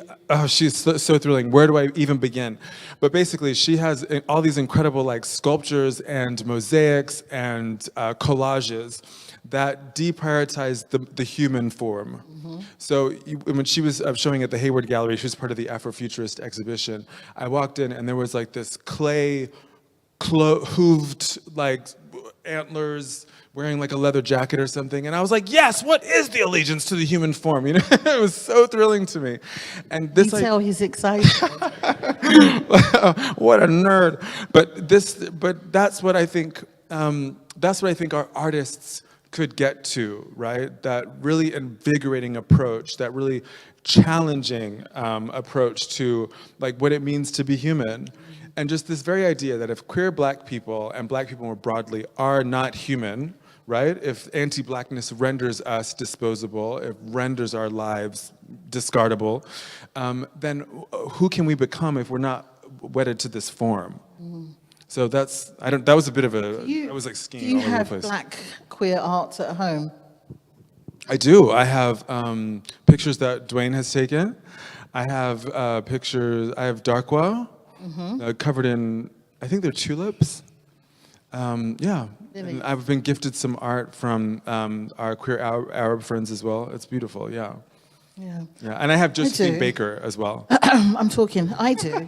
so thrilling. Where do I even begin? But basically, she has all these incredible like sculptures and mosaics and collages that deprioritize the human form. Mm-hmm. So when she was showing at the Hayward Gallery, she was part of the Afrofuturist exhibition. I walked in, and there was like this clay, hooved like antlers, wearing like a leather jacket or something. And I was like, yes, what is the allegiance to the human form? You know, it was so thrilling to me. And this, you tell he's excited. What a nerd. But that's what I think, our artists could get to, right? That really invigorating approach, that really challenging approach to like what it means to be human. And just this very idea that if queer black people and black people more broadly are not human, right? If anti-blackness renders us disposable, if renders our lives discardable, then who can we become if we're not wedded to this form? So that was a bit of a, I was like skiing all over the place. Do you have black queer art at home? I do. I have pictures that Dwayne has taken. I have pictures, I have Darkwa, covered in, I think they're tulips. Yeah, Really? and I've been gifted some art from our queer Arab friends as well. It's beautiful, yeah. Yeah. And I have Josephine do. Baker as well. I'm talking, I do.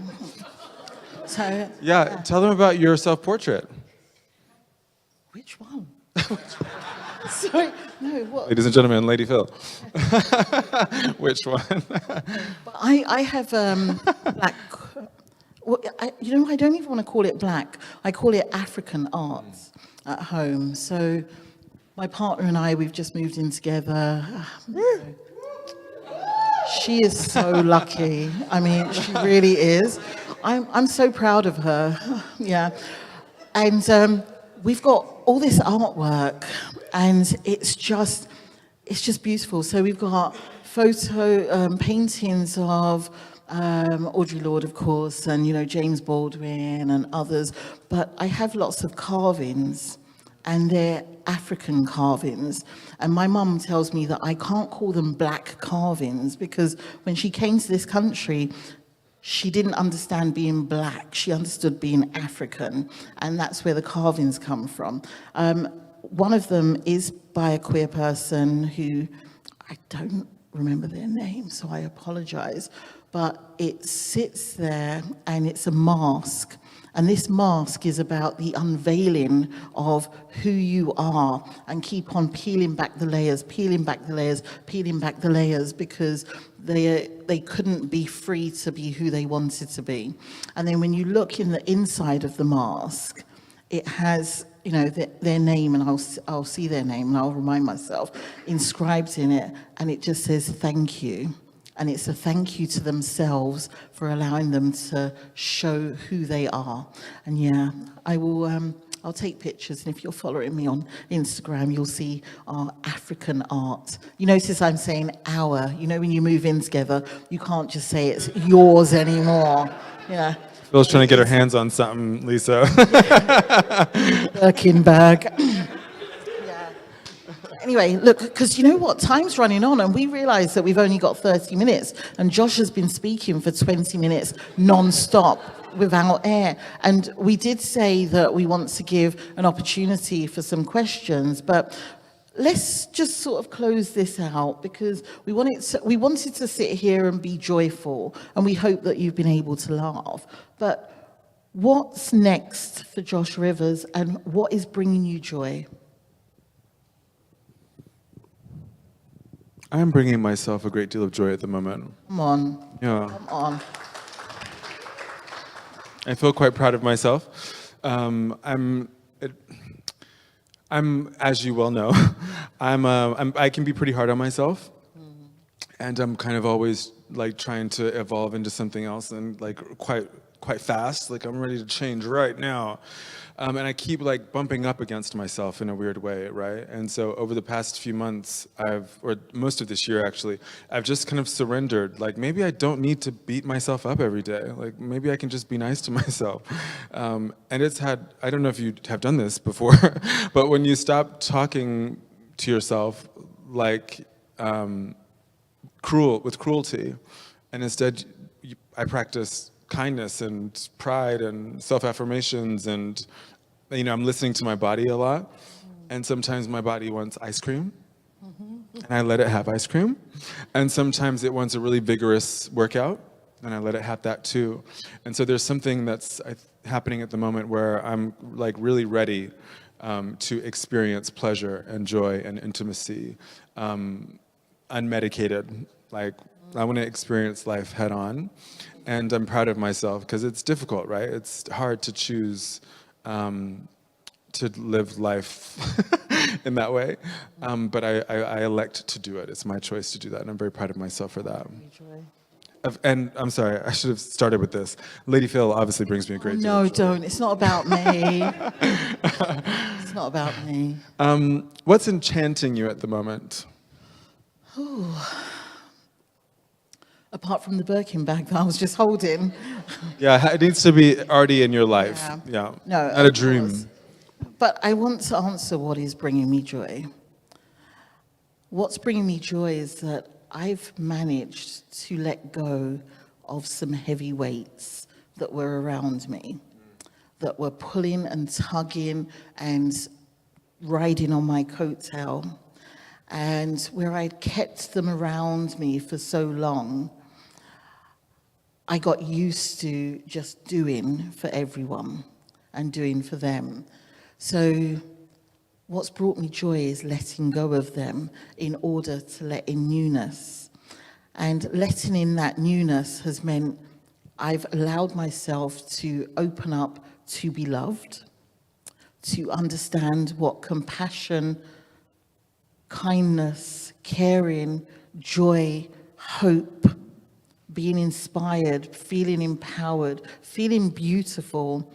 So, Yeah, tell them about your self-portrait. which one? Sorry, no, what? Ladies and gentlemen, Lady Phil. Which one? I have black, well, I don't even want to call it black. I call it African art at home. So my partner and I, we've just moved in together. She is so lucky. I mean, she really is. I'm so proud of her. Yeah. And we've got all this artwork, and it's just beautiful. So we've got paintings of Audre Lorde, of course, and James Baldwin and others. But I have lots of carvings, and they're African carvings. And my mum tells me that I can't call them black carvings because when she came to this country, she didn't understand being black. She understood being African, and that's where the carvings come from. One of them is by a queer person who I don't remember their name, so I apologize. But it sits there, and it's a mask. And this mask is about the unveiling of who you are, and keep on peeling back the layers, peeling back the layers, peeling back the layers, because they couldn't be free to be who they wanted to be. And then when you look in the inside of the mask, it has their name, and I'll see their name, and I'll remind myself, inscribed in it, and it just says thank you. And it's a thank you to themselves for allowing them to show who they are. And yeah, I'll take pictures, and if you're following me on Instagram, you'll see our African art. You notice I'm saying our. When you move in together, you can't just say it's yours anymore. Yeah. Phil's trying to get her hands on something, Lisa. Birkin bag. Anyway, look, because you know what? Time's running on, and we realize that we've only got 30 minutes, and Josh has been speaking for 20 minutes non-stop without air. And we did say that we want to give an opportunity for some questions, but let's just sort of close this out, because we wanted to sit here and be joyful, and we hope that you've been able to laugh. But what's next for Josh Rivers, and what is bringing you joy? I'm bringing myself a great deal of joy at the moment. Come on. Yeah. Come on. I feel quite proud of myself. I'm, as you well know, I can be pretty hard on myself, and I'm kind of always like trying to evolve into something else, and like quite fast. Like I'm ready to change right now. And I keep like bumping up against myself in a weird way, right? And so over the past few months, or most of this year actually, I've just kind of surrendered. Like maybe I don't need to beat myself up every day. Like maybe I can just be nice to myself. And I don't know if you have done this before, but when you stop talking to yourself like with cruelty, and instead I practice kindness and pride and self-affirmations, and I'm listening to my body a lot, and sometimes my body wants ice cream, and I let it have ice cream, and sometimes it wants a really vigorous workout, and I let it have that too. And so there's something that's happening at the moment where I'm like really ready to experience pleasure and joy and intimacy, unmedicated. Like I want to experience life head on. And I'm proud of myself because it's difficult, right? It's hard to choose to live life in that way. But I elect to do it. It's my choice to do that. And I'm very proud of myself for that. And I'm sorry, I should have started with this. Lady Phil obviously brings me a great deal of joy. Don't. It's not about me. It's not about me. What's enchanting you at the moment? Ooh. Apart from the Birkin bag that I was just holding. Yeah, it needs to be already in your life. Yeah. No, not a dream. Course. But I want to answer what is bringing me joy. What's bringing me joy is that I've managed to let go of some heavy weights that were around me. that were pulling and tugging and riding on my coattail. And where I'd kept them around me for so long, I got used to just doing for everyone and doing for them. So what's brought me joy is letting go of them in order to let in newness. And letting in that newness has meant I've allowed myself to open up to be loved, to understand what compassion, kindness, caring, joy, hope, being inspired, feeling empowered, feeling beautiful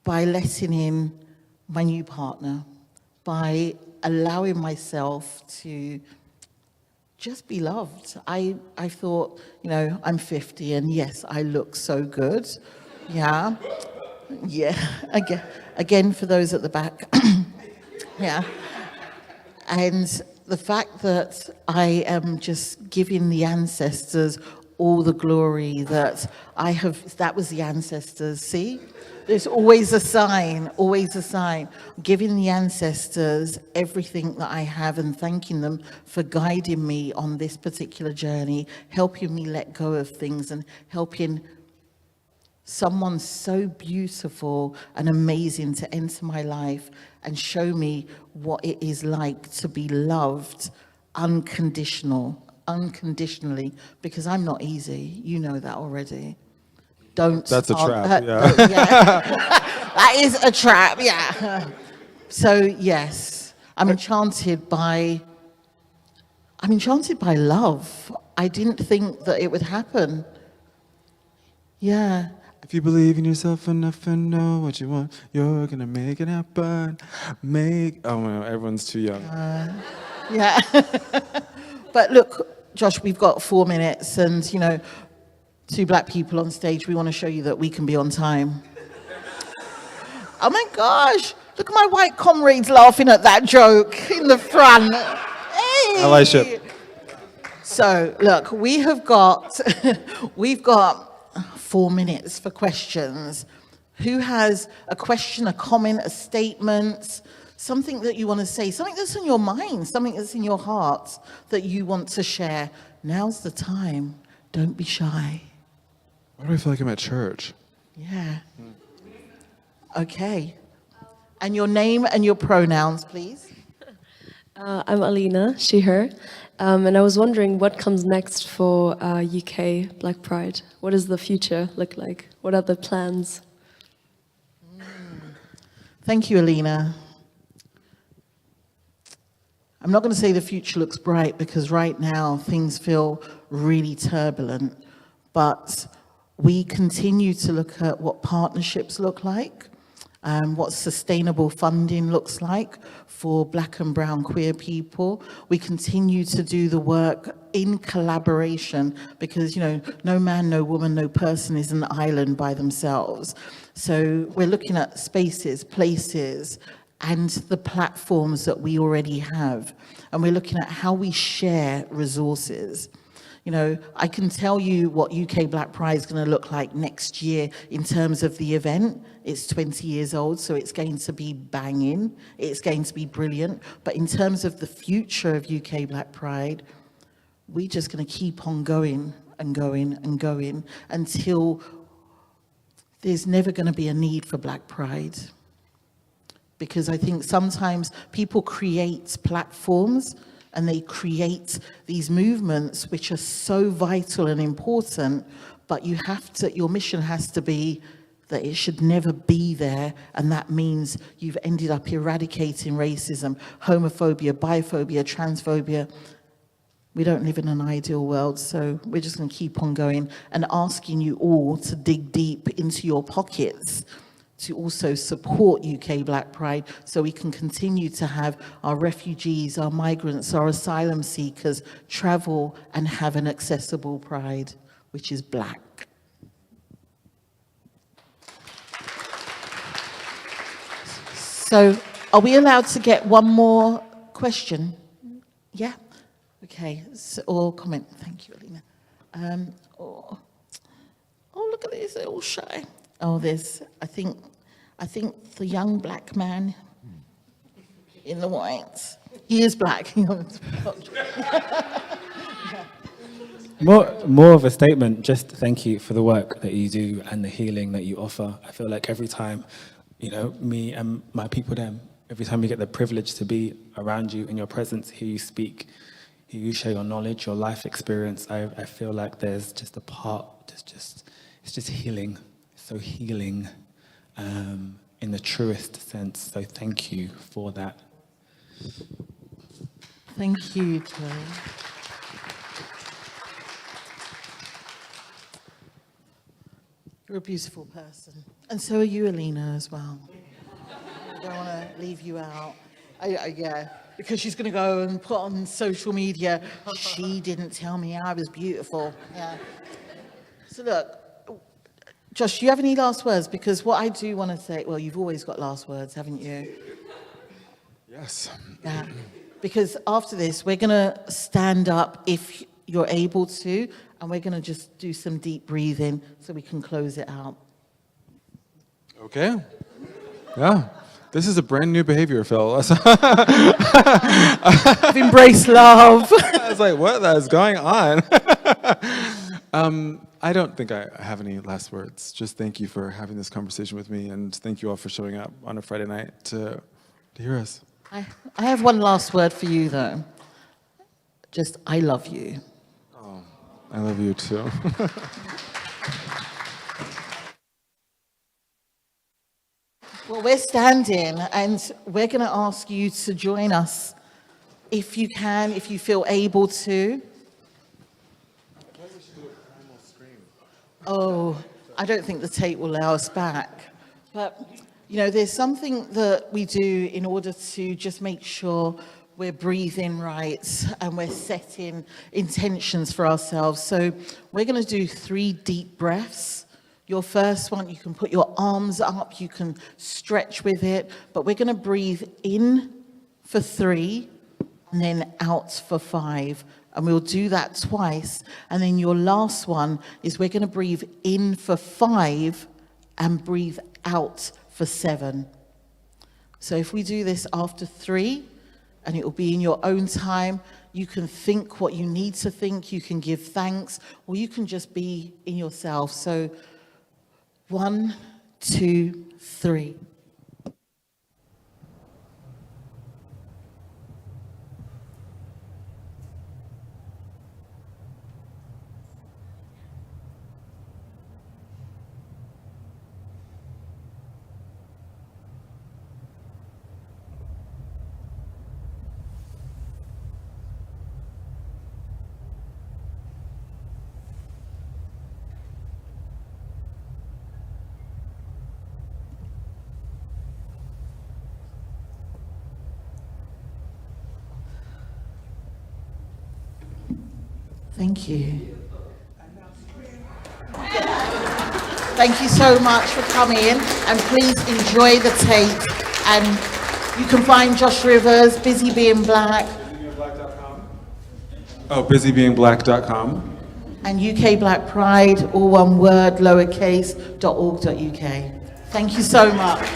by letting in my new partner, by allowing myself to just be loved. I thought, I'm 50 and yes, I look so good. Yeah. Yeah. Again, for those at the back. Yeah. And the fact that I am just giving the ancestors all the glory that I have, that was the ancestors, see? There's always a sign, always a sign. Giving the ancestors everything that I have and thanking them for guiding me on this particular journey, helping me let go of things and helping someone so beautiful and amazing to enter my life and show me what it is like to be loved unconditionally, because I'm not easy. You know that already. That's a trap, yeah. That is a trap, yeah. So yes, I'm enchanted by love. I didn't think that it would happen. Yeah. If you believe in yourself enough and know what you want, you're gonna make it happen. Oh no, everyone's too young. Yeah. But look, Josh, we've got 4 minutes and, 2 black people on stage. We want to show you that we can be on time. Oh my gosh, look at my white comrades laughing at that joke in the front. Hey. Allyship. So, look, we've got 4 minutes for questions. Who has a question, a comment, a statement, something that you want to say, something that's in your mind, something that's in your heart that you want to share? Now's the time. Don't be shy. Why do I feel like I'm at church? Yeah. Okay. And your name and your pronouns, please. I'm Alina, she, her. And I was wondering what comes next for UK Black Pride. What does the future look like? What are the plans? Thank you, Alina. I'm not going to say the future looks bright because right now things feel really turbulent, but we continue to look at what partnerships look like, what sustainable funding looks like for black and brown queer people. We continue to do the work in collaboration because, no man, no woman, no person is an island by themselves. So we're looking at spaces, places, and the platforms that we already have. And we're looking at how we share resources. I can tell you what UK Black Pride is going to look like next year in terms of the event. It's 20 years old, so it's going to be banging. It's going to be brilliant. But in terms of the future of UK Black Pride, we're just going to keep on going and going and going until there's never going to be a need for Black Pride. Because I think sometimes people create platforms and they create these movements which are so vital and important, but your mission has to be that it should never be there, and that means you've ended up eradicating racism, homophobia, biphobia, transphobia. We don't live in an ideal world, so we're just going to keep on going and asking you all to dig deep into your pockets to also support UK Black Pride so we can continue to have our refugees, our migrants, our asylum seekers travel and have an accessible pride, which is black. So, are we allowed to get one more question? Yeah? Okay, so, or comment. Thank you, Alina. Oh, look at this, they're all shy. Oh, I think I think the young black man in the white, he is black. More of a statement, just thank you for the work that you do and the healing that you offer. I feel like every time, me and my people every time we get the privilege to be around you in your presence, hear you speak, hear you share your knowledge, your life experience, I feel like there's just a part, it's just healing, so healing in the truest sense. So thank you for that. Thank you, Joe. You're a beautiful person. And so are you, Alina, as well. I don't want to leave you out. Yeah, because she's going to go and put on social media, she didn't tell me I was beautiful. Yeah. So look, Josh, do you have any last words? Because what I do want to say, well, you've always got last words, haven't you? Yes. Yeah. Because after this, we're going to stand up if you're able to, and we're going to just do some deep breathing so we can close it out. Okay. Yeah. This is a brand new behavior, Phil. I've embraced love. I was like, what is going on? I don't think I have any last words. Just thank you for having this conversation with me, and thank you all for showing up on a Friday night to hear us. I have one last word for you, though. Just, I love you. Oh, I love you too. Well, we're standing, and we're going to ask you to join us, if you can, if you feel able to. Oh, I don't think the tape will allow us back. But, there's something that we do in order to just make sure we're breathing right and we're setting intentions for ourselves. So we're going to do 3 deep breaths. Your first one, you can put your arms up, you can stretch with it, but we're going to breathe in for 3 and then out for 5. And we'll do that twice. And then your last one is we're going to breathe in for 5 and breathe out for 7. So if we do this after 3, and it will be in your own time, you can think what you need to think, you can give thanks, or you can just be in yourself. So 1, 2, 3. Thank you. Thank you so much for coming in, and please enjoy the tape. And you can find Josh Rivers, Busy Being Black. Oh, busybeingblack.com. And UK Black Pride, all one word, lowercase.org.uk. Thank you so much.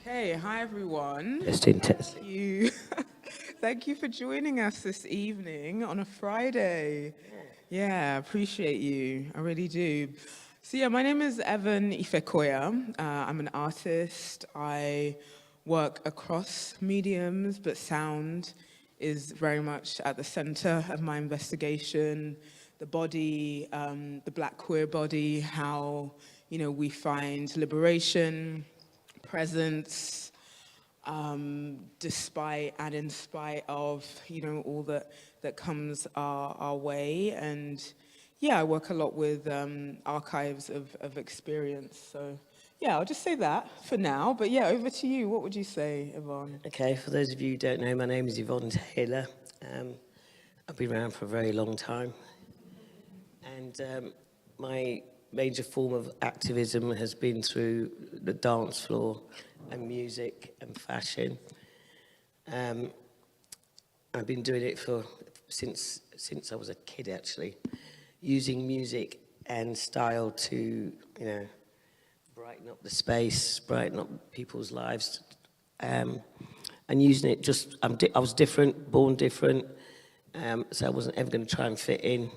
Okay, hi everyone. Testing. Thank you. Thank you for joining us this evening on a Friday. Yeah, appreciate you. I really do. So yeah, my name is Yvonne Ifekoya. I'm an artist. I work across mediums, but sound is very much at the center of my investigation. The body, the Black queer body, how, we find liberation, presence, despite and in spite of, all that comes our way. And yeah, I work a lot with archives of experience. So yeah, I'll just say that for now. But yeah, over to you. What would you say, Yvonne? Okay, for those of you who don't know, my name is Yvonne Taylor. I've been around for a very long time. And my major form of activism has been through the dance floor and music and fashion. I've been doing it since I was a kid, actually, using music and style to, brighten up the space, brighten up people's lives, and using it I was different, born different, so I wasn't ever going to try and fit in.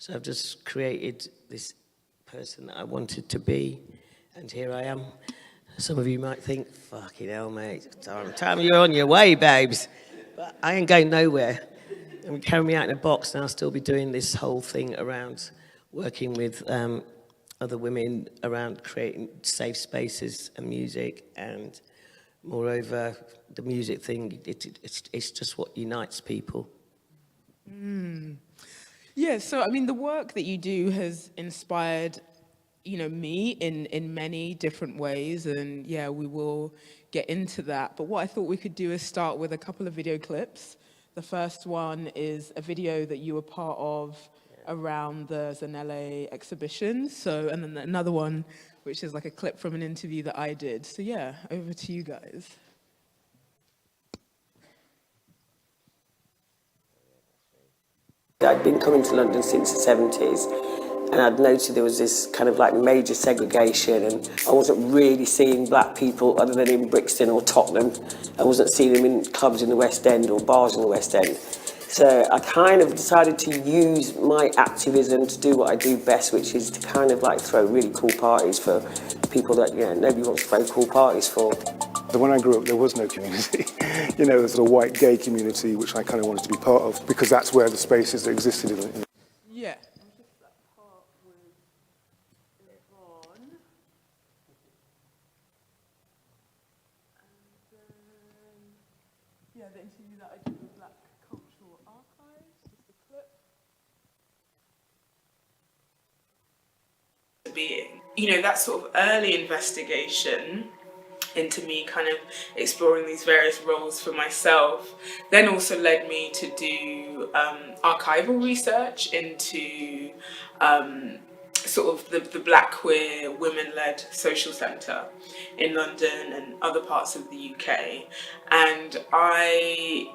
So I've just created this person that I wanted to be, and here I am. Some of you might think, fucking hell, mate, time you're on your way, babes. But I ain't going nowhere. And carry me out in a box, and I'll still be doing this whole thing around working with other women around creating safe spaces and music. And moreover, the music thing, it's just what unites people. Yeah, so I mean, the work that you do has inspired, me in many different ways, and yeah, we will get into that. But what I thought we could do is start with a couple of video clips. The first one is a video that you were part of around the Zanele exhibition. So, and then another one, which is like a clip from an interview that I did. So yeah, over to you guys. I'd been coming to London since the 70s, and I'd noticed there was this kind of like major segregation, and I wasn't really seeing black people other than in Brixton or Tottenham. I wasn't seeing them in clubs in the West End or bars in the West End. So I kind of decided to use my activism to do what I do best, which is to kind of like throw really cool parties for people that, nobody wants to throw cool parties for. So when I grew up, there was no community. There's a white gay community, which I kind of wanted to be part of, because that's where the spaces that existed in. Yeah. that sort of early investigation into me kind of exploring these various roles for myself then also led me to do archival research into sort of the Black queer women-led social centre in London and other parts of the UK, and I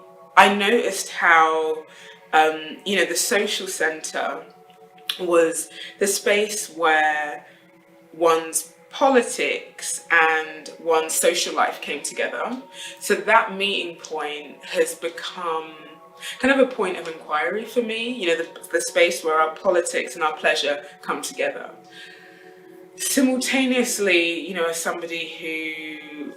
noticed how the social centre was the space where one's politics and one's social life came together. So that meeting point has become kind of a point of inquiry for me, the space where our politics and our pleasure come together. Simultaneously, as somebody who,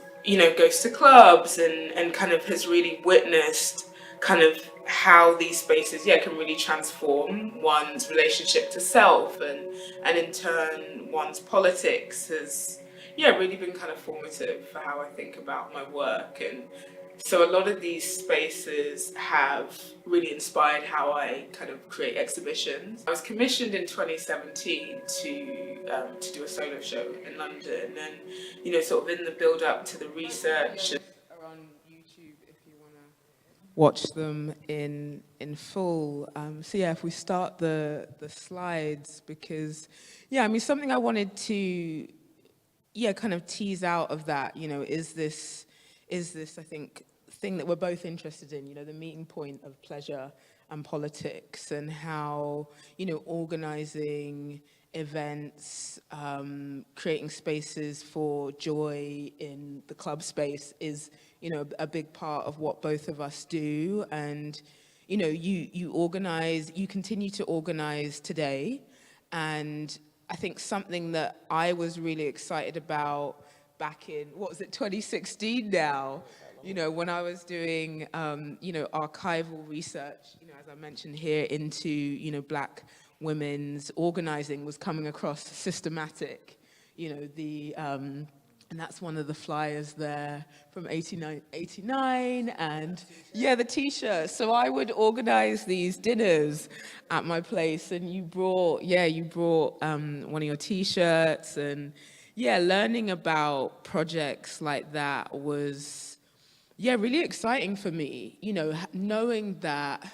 goes to clubs and kind of has really witnessed kind of how these spaces, can really transform one's relationship to self and in turn one's politics has, really been kind of formative for how I think about my work. And so a lot of these spaces have really inspired how I kind of create exhibitions. I was commissioned in 2017 to do a solo show in London, and sort of in the build up to the research. Are on YouTube if you want to watch them in full. So if we start the slides, because something I wanted to kind of tease out of that, is this I think thing that we're both interested in, the meeting point of pleasure and politics, and how organizing events, creating spaces for joy in the club space is a big part of what both of us do. And you continue to organize today, and I think something that I was really excited about back in, 2016 now, when I was doing, archival research, as I mentioned here, into, Black women's organizing, was coming across Systematic, and that's one of the flyers there from 89, and the t-shirt. So I would organize these dinners at my place, and you brought one of your t-shirts, and learning about projects like that was really exciting for me, knowing that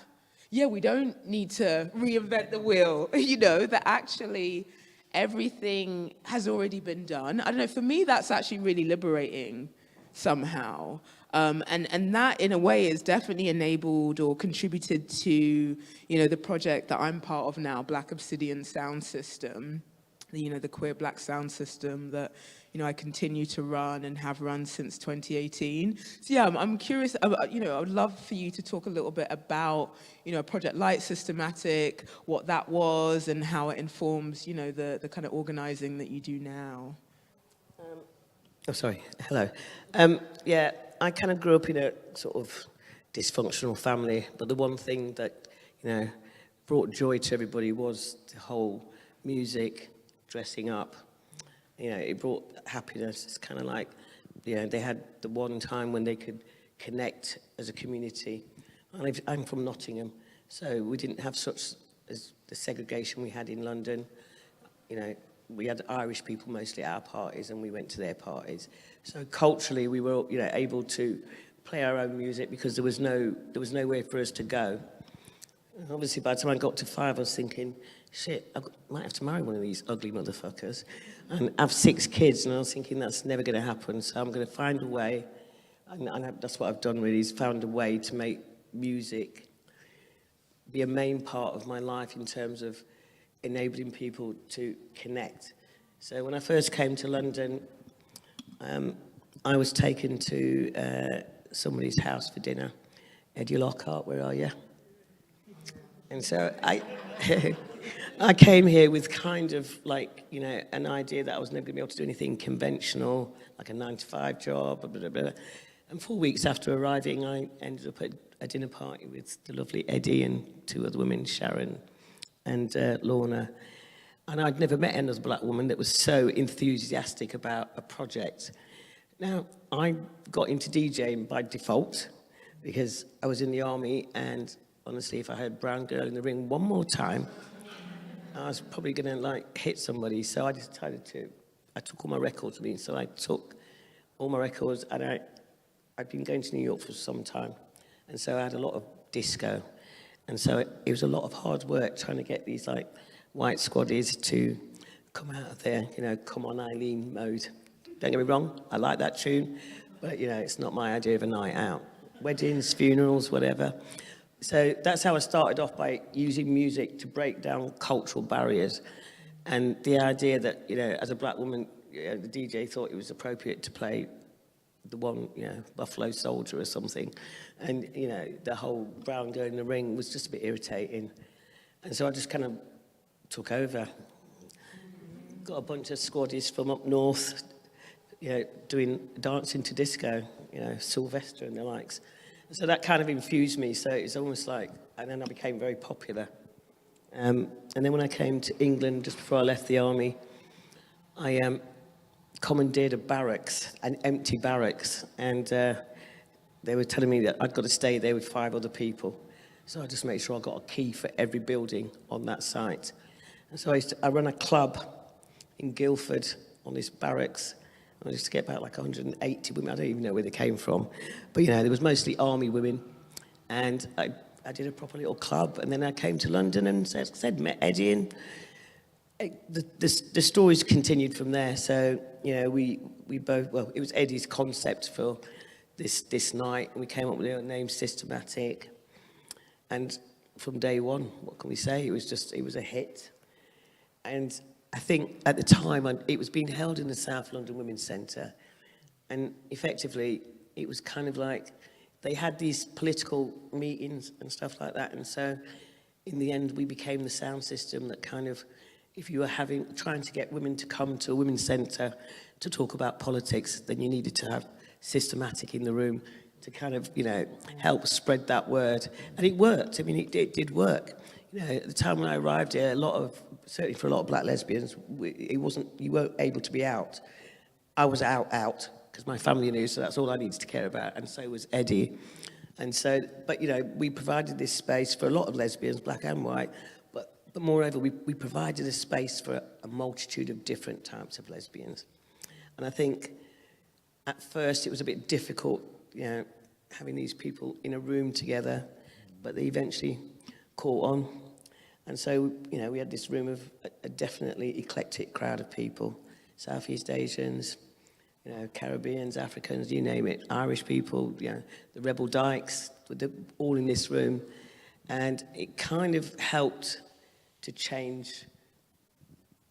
we don't need to reinvent the wheel, that actually everything has already been done. I don't know, for me, that's actually really liberating somehow. And that, in a way, has definitely enabled or contributed to, the project that I'm part of now, Black Obsidian Sound System, the queer Black sound system that, I continue to run and have run since 2018. So I'm curious, I would love for you to talk a little bit about, a project like Systematic, what that was and how it informs, the kind of organizing that you do now. Hello. I kind of grew up in a sort of dysfunctional family, but the one thing that, brought joy to everybody was the whole music, dressing up. It brought happiness. It's kind of like, they had the one time when they could connect as a community. I'm from Nottingham, so we didn't have such as the segregation we had in London. We had Irish people mostly at our parties, and we went to their parties. So culturally, we were, able to play our own music because there was nowhere for us to go. And obviously, by the time I got to 5, I was thinking, shit, I might have to marry one of these ugly motherfuckers and have 6 kids. And I was thinking that's never going to happen. So I'm going to find a way, and that's what I've done really, is found a way to make music be a main part of my life in terms of enabling people to connect. So when I first came to London, I was taken to somebody's house for dinner. Eddie Lockhart, where are you? And so I came here with kind of like, an idea that I was never going to be able to do anything conventional, like a 9-to-5 job, blah, blah, blah. And 4 weeks after arriving, I ended up at a dinner party with the lovely Eddie and 2 other women, Sharon and Lorna. And I'd never met another Black woman that was so enthusiastic about a project. Now, I got into DJing by default because I was in the army, and honestly, if I heard Brown Girl in the Ring one more time, I was probably going to hit somebody. So I decided to I took all my records with me. So I took all my records, and I'd been going to New York for some time. And so I had a lot of disco. And so it was a lot of hard work trying to get these like white squaddies to come out of their, you know, come on Eileen mode. Don't get me wrong, I like that tune, but you know, it's not my idea of a night out. Weddings, funerals, whatever. So that's how I started off, by using music to break down cultural barriers. And the idea that, you know, as a black woman, you know, the DJ thought it was appropriate to play the one, you know, Buffalo Soldier or something. And, you know, the whole brown girl in the ring was just a bit irritating. And so I just kind of took over. Got a bunch of squaddies from up north, you know, doing dancing to disco, you know, Sylvester and the likes. And so that kind of infused me. So it's almost like, and then I became very popular. And then when I came to England, just before I left the army, I commandeered a barracks, an empty barracks, and they were telling me that I'd got to stay there with 5 other people. So I just made sure I got a key for every building on that site. And so I run a club in Guildford on this barracks. I used to get about like 180 women. I don't even know where they came from. But, you know, there was mostly army women. And I did a proper little club. And then I came to London and met Eddie. And the stories continued from there. So, you know, we both, well, it was Eddie's concept for this night. And we came up with the name Systematic. And from day one, what can we say? It was a hit. And I think at the time, it was being held in the South London Women's Centre. And effectively, it was kind of like they had these political meetings and stuff like that. And so in the end, we became the sound system that kind of, if you were trying to get women to come to a women's centre to talk about politics, then you needed to have Systematic in the room to kind of, you know, help spread that word. And it worked. I mean, it did work. You know, at the time when I arrived here, certainly for a lot of black lesbians, you weren't able to be out. I was out, because my family knew, so that's all I needed to care about, and so was Eddie. And so, but, you know, we provided this space for a lot of lesbians, black and white, but moreover, we provided a space for a multitude of different types of lesbians. And I think at first it was a bit difficult, you know, having these people in a room together, but they eventually caught on. And so, you know, we had this room of a definitely eclectic crowd of people, Southeast Asians, you know, Caribbeans, Africans, you name it, Irish people, you know, the Rebel Dykes, all in this room. And it kind of helped to change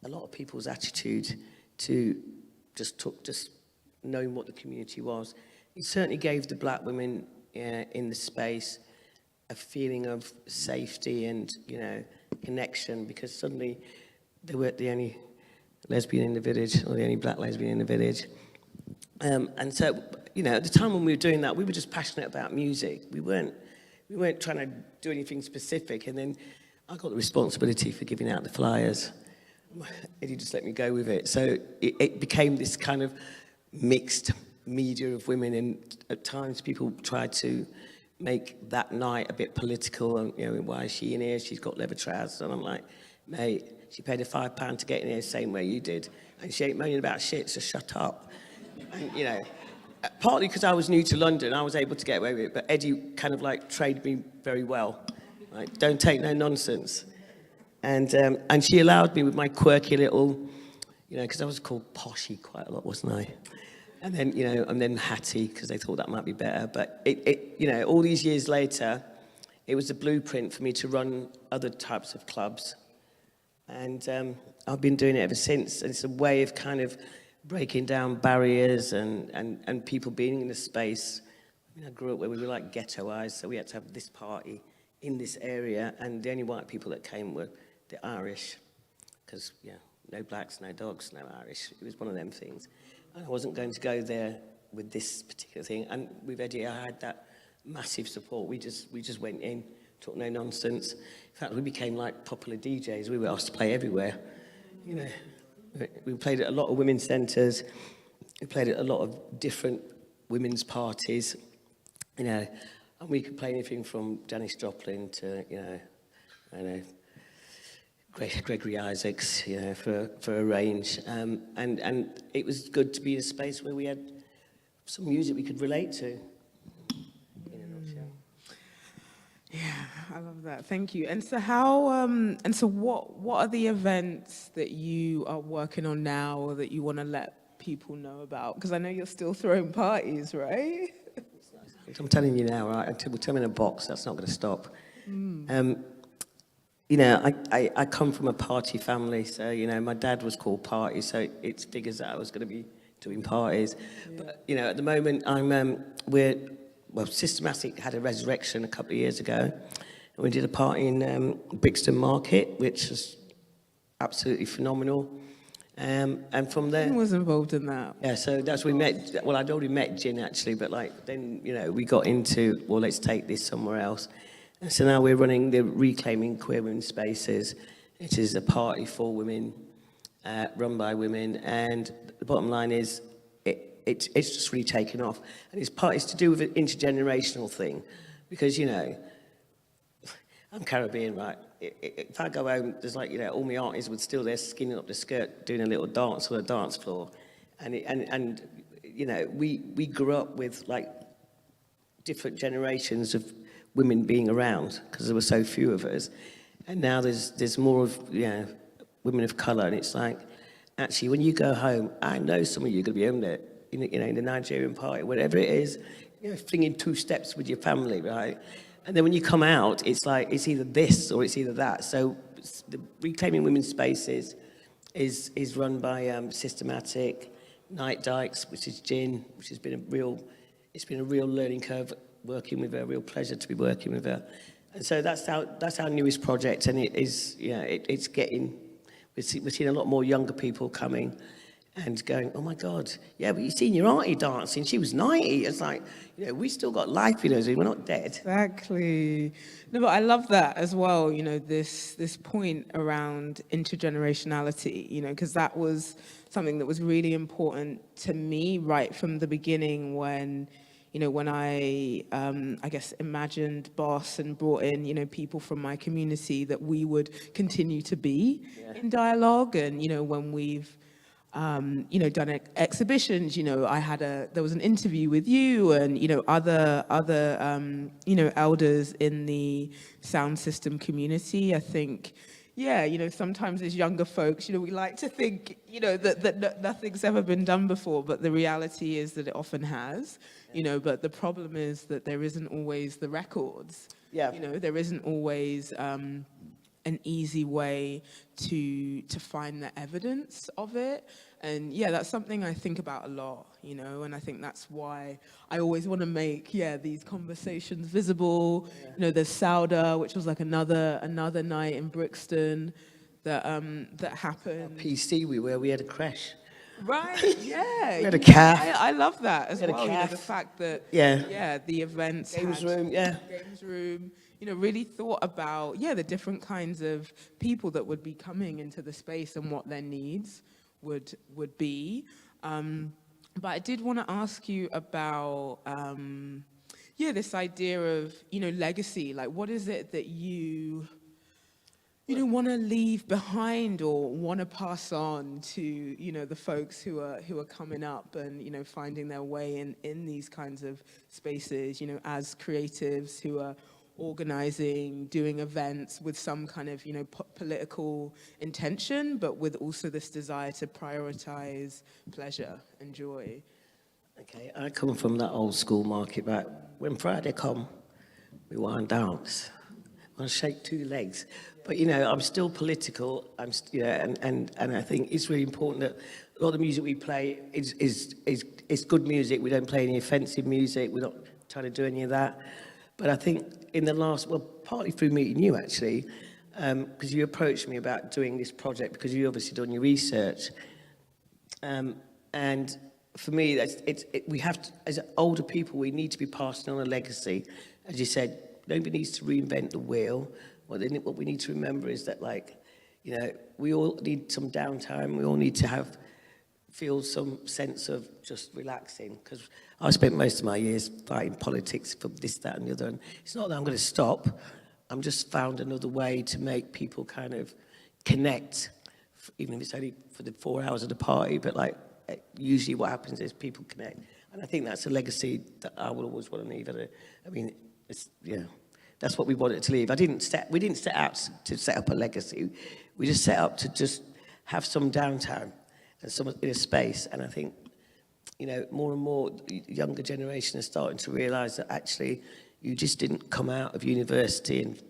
a lot of people's attitude to just knowing what the community was. It certainly gave the black women in the space a feeling of safety and, you know, connection, because suddenly they weren't the only lesbian in the village or the only black lesbian in the village. And so, you know, at the time when we were doing that, we were just passionate about music. We weren't trying to do anything specific. And then I got the responsibility for giving out the flyers. Eddie just let me go with it. So it became this kind of mixed media of women, and at times people tried to make that night a bit political, and, you know, why is she in here? She's got leather trousers. And I'm like, mate, she paid her £5 to get in here the same way you did, and she ain't moaning about shit, so shut up. And, you know, partly because I was new to London, I was able to get away with it, but Eddie kind of like trained me very well. Like, don't take no nonsense. And she allowed me with my quirky little, you know, because I was called Poshy quite a lot, wasn't I? And then, you know, and then Hattie, because they thought that might be better. But you know, all these years later, it was a blueprint for me to run other types of clubs. And I've been doing it ever since. And it's a way of kind of breaking down barriers and people being in a space. I mean, I grew up where we were like ghettoized, so we had to have this party in this area, and the only white people that came were the Irish, because, yeah, no blacks, no dogs, no Irish. It was one of them things. And I wasn't going to go there with this particular thing. And with Eddie, I had that massive support. We just went in, took no nonsense. In fact, we became like popular DJs. We were asked to play everywhere. You know, we played at a lot of women's centres. We played at a lot of different women's parties. You know, and we could play anything from Janis Joplin to, you know, I don't know, Gregory Isaacs, you know, for a range. And it was good to be in a space where we had some music we could relate to. In a nutshell. Yeah, I love that. Thank you. And so what are the events that you are working on now or that you want to let people know about? Because I know you're still throwing parties, right? I'm telling you now, right? Until we turn in a box, that's not going to stop. You know, I come from a party family, so, you know, my dad was called Party, so it figures that I was going to be doing parties. Yeah. But, you know, at the moment, Systematic had a resurrection a couple of years ago, and we did a party in Brixton Market, which was absolutely phenomenal. And from there... Jin was involved in that. Yeah, so that's when we met. Well, I'd already met Jin, actually, but, like, then, you know, we got into, well, let's take this somewhere else. And so now we're running the Reclaiming Queer Women's Spaces. It is a party for women, run by women, and the bottom line is it's just really taken off. And it's to do with an intergenerational thing, because, you know, I'm Caribbean, right? If I go home, there's like, you know, all my aunties would still there skinning up the skirt, doing a little dance on a dance floor. And you know, we grew up with, like, different generations of women being around because there were so few of us, and now there's more of, you know, women of colour, and it's like, actually, when you go home, I know some of you are going to be home there, you know, in the Nigerian party, whatever it is, you know, flinging 2 steps with your family, right? And then when you come out, it's like it's either this or it's either that. So the Reclaiming Women's Spaces is run by Systematic, Night Dykes, which is Jin, which has been a real learning curve. Working with her, a real pleasure to be working with her, and so that's our newest project, and it is, you know, it's getting, we're seeing a lot more younger people coming and going, oh my God, yeah, but you've seen your auntie dancing, she was 90. It's like, you know, we still got life in us, we're not dead. Exactly. No, but I love that as well, you know, this point around intergenerationality, you know, because that was something that was really important to me right from the beginning when, you know, when I guess, imagined Boss and brought in, you know, people from my community that we would continue to be in dialogue. And, you know, when we've, you know, done exhibitions, you know, there was an interview with you and, you know, other you know, elders in the sound system community. I think, yeah, you know, sometimes as younger folks, you know, we like to think, you know, that nothing's ever been done before, but the reality is that it often has. You know, but the problem is that there isn't always the records. Yeah. You know, there isn't always an easy way to find the evidence of it. And yeah, that's something I think about a lot, you know, and I think that's why I always want to make, these conversations visible. Yeah. You know, there's Sauda, which was like another night in Brixton that happened. PC we had a crash. Right, yeah. We had a calf. I love that as well. You know, the fact that, the events Games room, Games room, you know, really thought about, the different kinds of people that would be coming into the space and what their needs would be. But I did want to ask you about, this idea of, you know, legacy. Like, what is it that you want to leave behind or want to pass on to, you know, the folks who are coming up and, you know, finding their way in these kinds of spaces, you know, as creatives who are organizing, doing events with some kind of, you know, political intention, but with also this desire to prioritize pleasure and joy. Okay, I come from that old school market, but when Friday come, we want to dance. I shake 2 legs. But, you know, I'm still political. And I think it's really important that a lot of the music we play is good music. We don't play any offensive music. We're not trying to do any of that. But I think in the last, partly through meeting you, actually, because you approached me about doing this project because you've obviously done your research. And for me, we have to, as older people, we need to be passing on a legacy. As you said, nobody needs to reinvent the wheel. What we need to remember is that, like, you know, we all need some downtime. We all need to feel some sense of just relaxing. Because I spent most of my years fighting politics for this, that, and the other. And it's not that I'm going to stop. I'm just found another way to make people kind of connect, even if it's only for the 4 hours of the party, but like usually what happens is people connect. And I think that's a legacy that I will always want to leave. I mean, that's what we wanted to leave. We didn't set out to set up a legacy. We just set up to just have some downtime and some in a space. And I think, more and more younger generation are starting to realise that actually you just didn't come out of university and,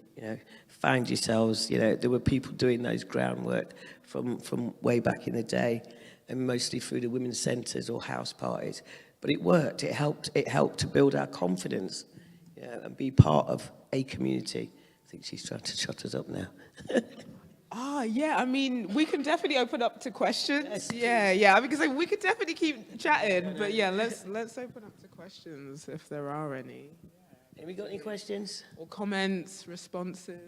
find yourselves. There were people doing those groundwork from way back in the day, and mostly through the women's centres or house parties. But it worked. It helped to build our confidence, and be part of a community. I think she's trying to shut us up now. Yeah, I mean, we can definitely open up to questions. Yeah, because we could definitely keep chatting, but yeah, let's open up to questions if there are any. Have we got any questions? Or comments, responses?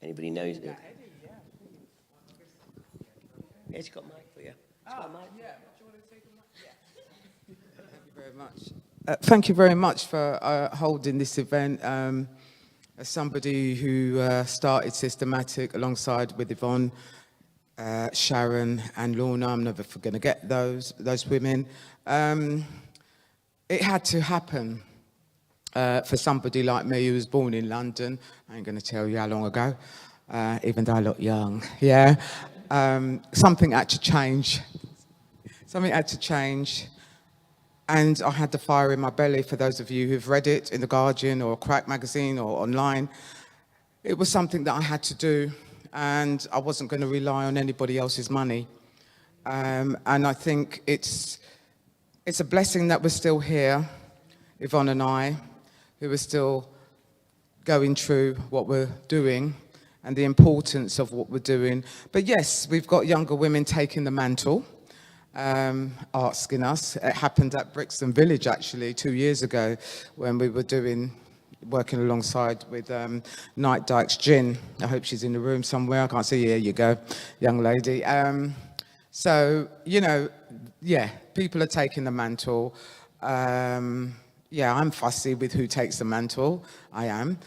Anybody knows? Yeah, she's got a mic for you. Yeah. Do you want to take a mic? Yeah. Thank you very much. Thank you very much for holding this event. As somebody who started Systematic alongside with Yvonne, Sharon and Lorna, I'm never going to get those women. It had to happen for somebody like me who was born in London. I ain't going to tell you how long ago, even though I look young. Yeah, something had to change. Something had to change. And I had the fire in my belly, for those of you who've read it in The Guardian or Crack magazine or online. It was something that I had to do, and I wasn't going to rely on anybody else's money. And I think it's a blessing that we're still here, Yvonne and I, who are still going through what we're doing and the importance of what we're doing. But yes, we've got younger women taking the mantle. Asking us. It happened at Brixton Village actually 2 years ago when we were working alongside with Night Dykes Gin. I hope she's in the room somewhere. I can't see. Here you go, young lady. So, people are taking the mantle. I'm fussy with who takes the mantle. I am,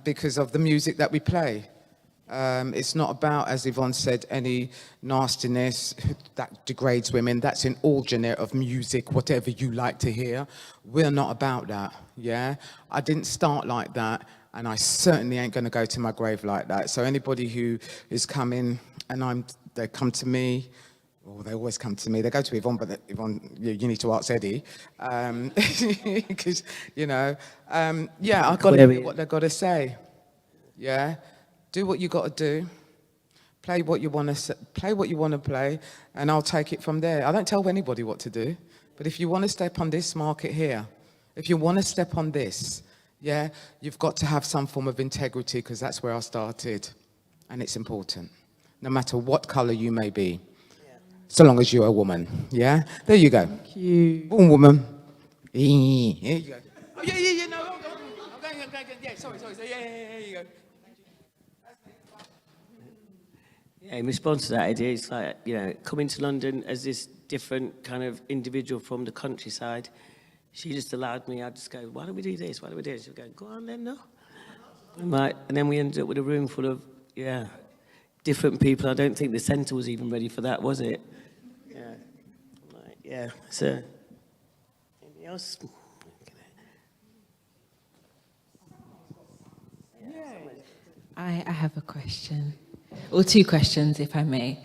because of the music that we play. It's not about, as Yvonne said, any nastiness that degrades women. That's in all genre of music, whatever you like to hear. We're not about that, yeah? I didn't start like that, and I certainly ain't going to go to my grave like that. So anybody who is coming, and they come to me, or they always come to me. They go to Yvonne, but Yvonne, you need to ask Eddie. Because, I've got to hear what they've got to say, yeah? Do what you got to do. Play what you want to play, and I'll take it from there. I don't tell anybody what to do, but if you want to step on this market here, if you want to step on this, you've got to have some form of integrity, because that's where I started, and it's important, no matter what colour you may be, so long as you're a woman. Yeah, there you go. Thank you. Born woman. Here you go. Oh yeah. No, I'm going. Yeah, sorry. Yeah, here you go. Yeah, in response to that idea, it's like, coming to London as this different kind of individual from the countryside, she just allowed me, I'd just go, why don't we do this? Why don't we do this? She'd go, go on then, no. And then we ended up with a room full of, different people. I don't think the centre was even ready for that, was it? So, anything else? I have a question. Or two questions, if I may.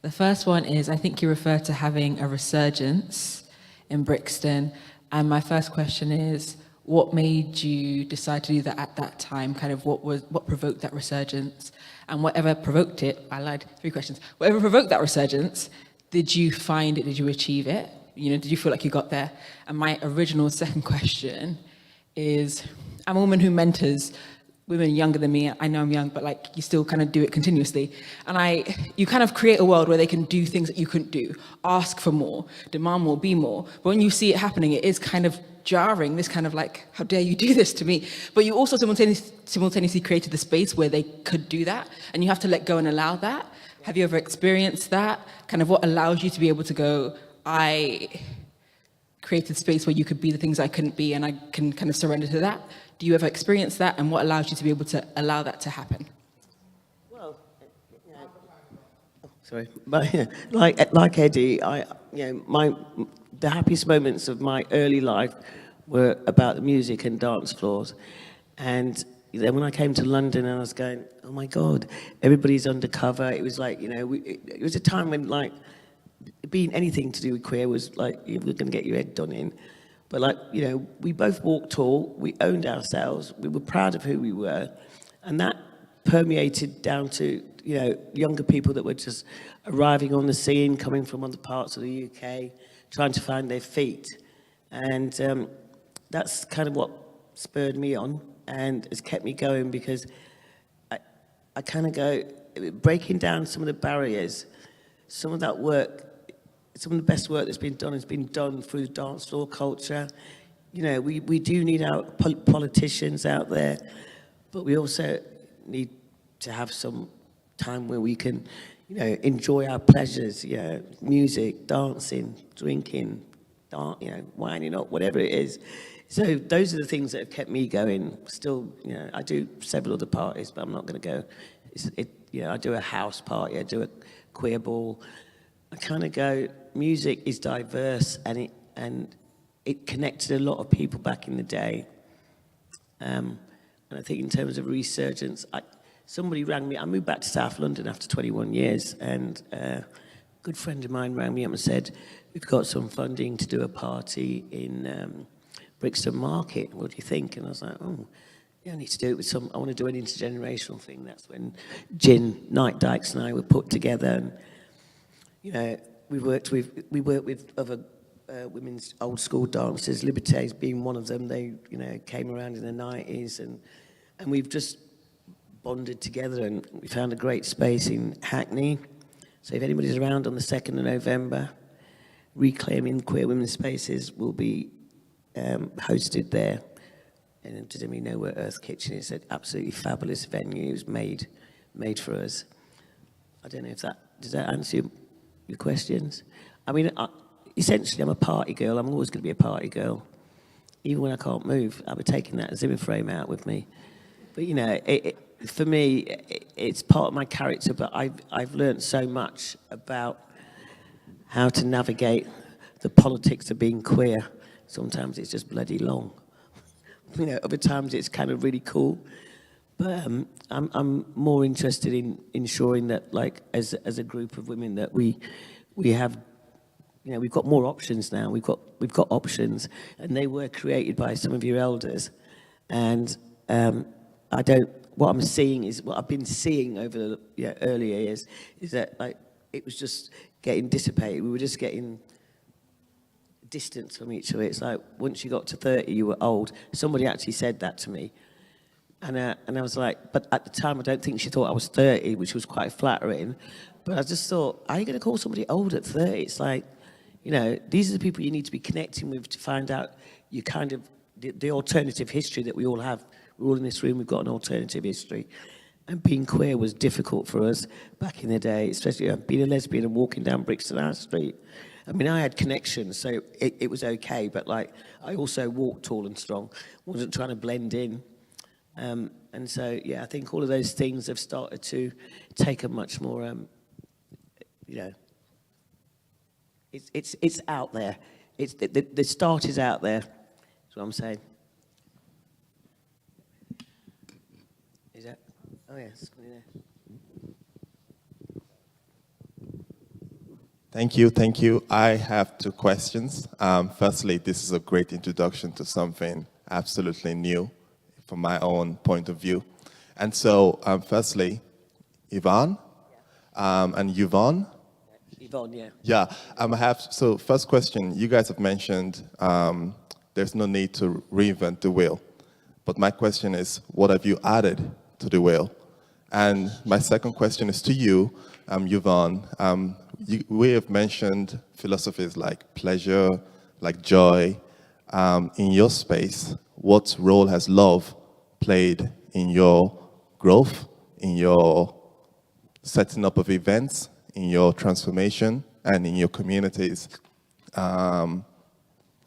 The first one is, I think you referred to having a resurgence in Brixton. And my first question is, what made you decide to do that at that time? Kind of what provoked that resurgence? And whatever provoked it, I lied, 3 questions. Whatever provoked that resurgence, did you find it? Did you achieve it? Did you feel like you got there? And my original second question is, I'm a woman who mentors women younger than me. I know I'm young, but you still kind of do it continuously. And you kind of create a world where they can do things that you couldn't do, ask for more, demand more, be more. But when you see it happening, it is kind of jarring, this kind of how dare you do this to me? But you also simultaneously created the space where they could do that, and you have to let go and allow that. Have you ever experienced that? Kind of what allows you to be able to go, I created space where you could be the things I couldn't be, and I can kind of surrender to that. Do you ever experience that, and what allows you to be able to allow that to happen? Well, Sorry, but like Eddie, the happiest moments of my early life were about the music and dance floors, and then when I came to London, I was going, oh my God, everybody's undercover. It was like, it was a time when like being anything to do with queer was like you were going to get your head done in, but like we both walked tall, we owned ourselves, we were proud of who we were, and that permeated down to younger people that were just arriving on the scene, coming from other parts of the UK, trying to find their feet. And that's kind of what spurred me on and has kept me going, because I kind of go, breaking down some of the barriers, some of that work, some of the best work that's been done has been done through dance floor culture. We do need our politicians out there, but we also need to have some time where we can, enjoy our pleasures, music, dancing, drinking, winding up, whatever it is. So those are the things that have kept me going. Still, I do several other parties, but I'm not going to go. I do a house party, I do a queer ball. I kind of go, music is diverse, and it connected a lot of people back in the day. And I think in terms of resurgence, somebody rang me. I moved back to South London after 21 years, and a good friend of mine rang me up and said, we've got some funding to do a party in Brixton Market. What do you think? And I was like, oh, yeah, I need to do it with I want to do an intergenerational thing. That's when Gin, Night Dykes and I were put together. And, we worked with other women's old school dancers, Libertés being one of them. They, came around in the 90s, and we've just bonded together, and we found a great space in Hackney. So if anybody's around on the 2nd of November, Reclaiming Queer Women's Spaces will be hosted there. And does anybody know where Earth Kitchen is? An absolutely fabulous venue. It was made for us. I don't know if does that answer your questions? I mean, essentially, I'm a party girl. I'm always going to be a party girl. Even when I can't move, I'll be taking that Zimmer frame out with me. But, for me, it's part of my character, but I've learned so much about how to navigate the politics of being queer. Sometimes it's just bloody long. Other times it's kind of really cool. But I'm more interested in ensuring that, like, as a group of women, that we have, we've got more options now. We've got options, and they were created by some of your elders. And what I'm seeing is what I've been seeing over the earlier years is that, like, it was just getting dissipated. We were just getting distance from each other. It's like once you got to 30, you were old. Somebody actually said that to me. And I was like, but at the time, I don't think she thought I was 30, which was quite flattering. But I just thought, are you going to call somebody old at 30? It's like, these are the people you need to be connecting with to find out you kind of, the alternative history that we all have. We're all in this room, we've got an alternative history. And being queer was difficult for us back in the day, especially being a lesbian and walking down Brixton High Street. I mean, I had connections, so it was okay, but like, I also walked tall and strong, wasn't trying to blend in. And so, yeah, I think all of those things have started to take a much more, it's out there. It's the start is out there. That's what I'm saying. Is that? Oh yes. Thank you. I have two questions. Firstly, this is a great introduction to something absolutely new from my own point of view. And so, firstly, Yvonne and Yvonne. Yvonne, yeah. Yeah, so first question, you guys have mentioned there's no need to reinvent the wheel. But my question is, what have you added to the wheel? And my second question is to you, Yvonne. We have mentioned philosophies like pleasure, like joy. In your space, what role has love played in your growth, in your setting up of events, in your transformation, and in your communities,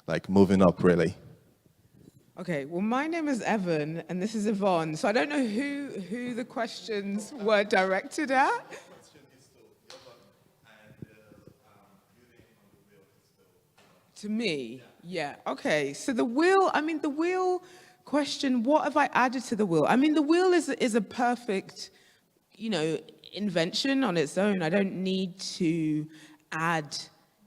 like moving up, really? Okay, well, my name is Evan, and this is Yvonne. So I don't know who the questions were directed at. To me, yeah. Okay, so the wheel, the wheel question, what have I added to the wheel? The wheel is a perfect, invention on its own. I don't need to add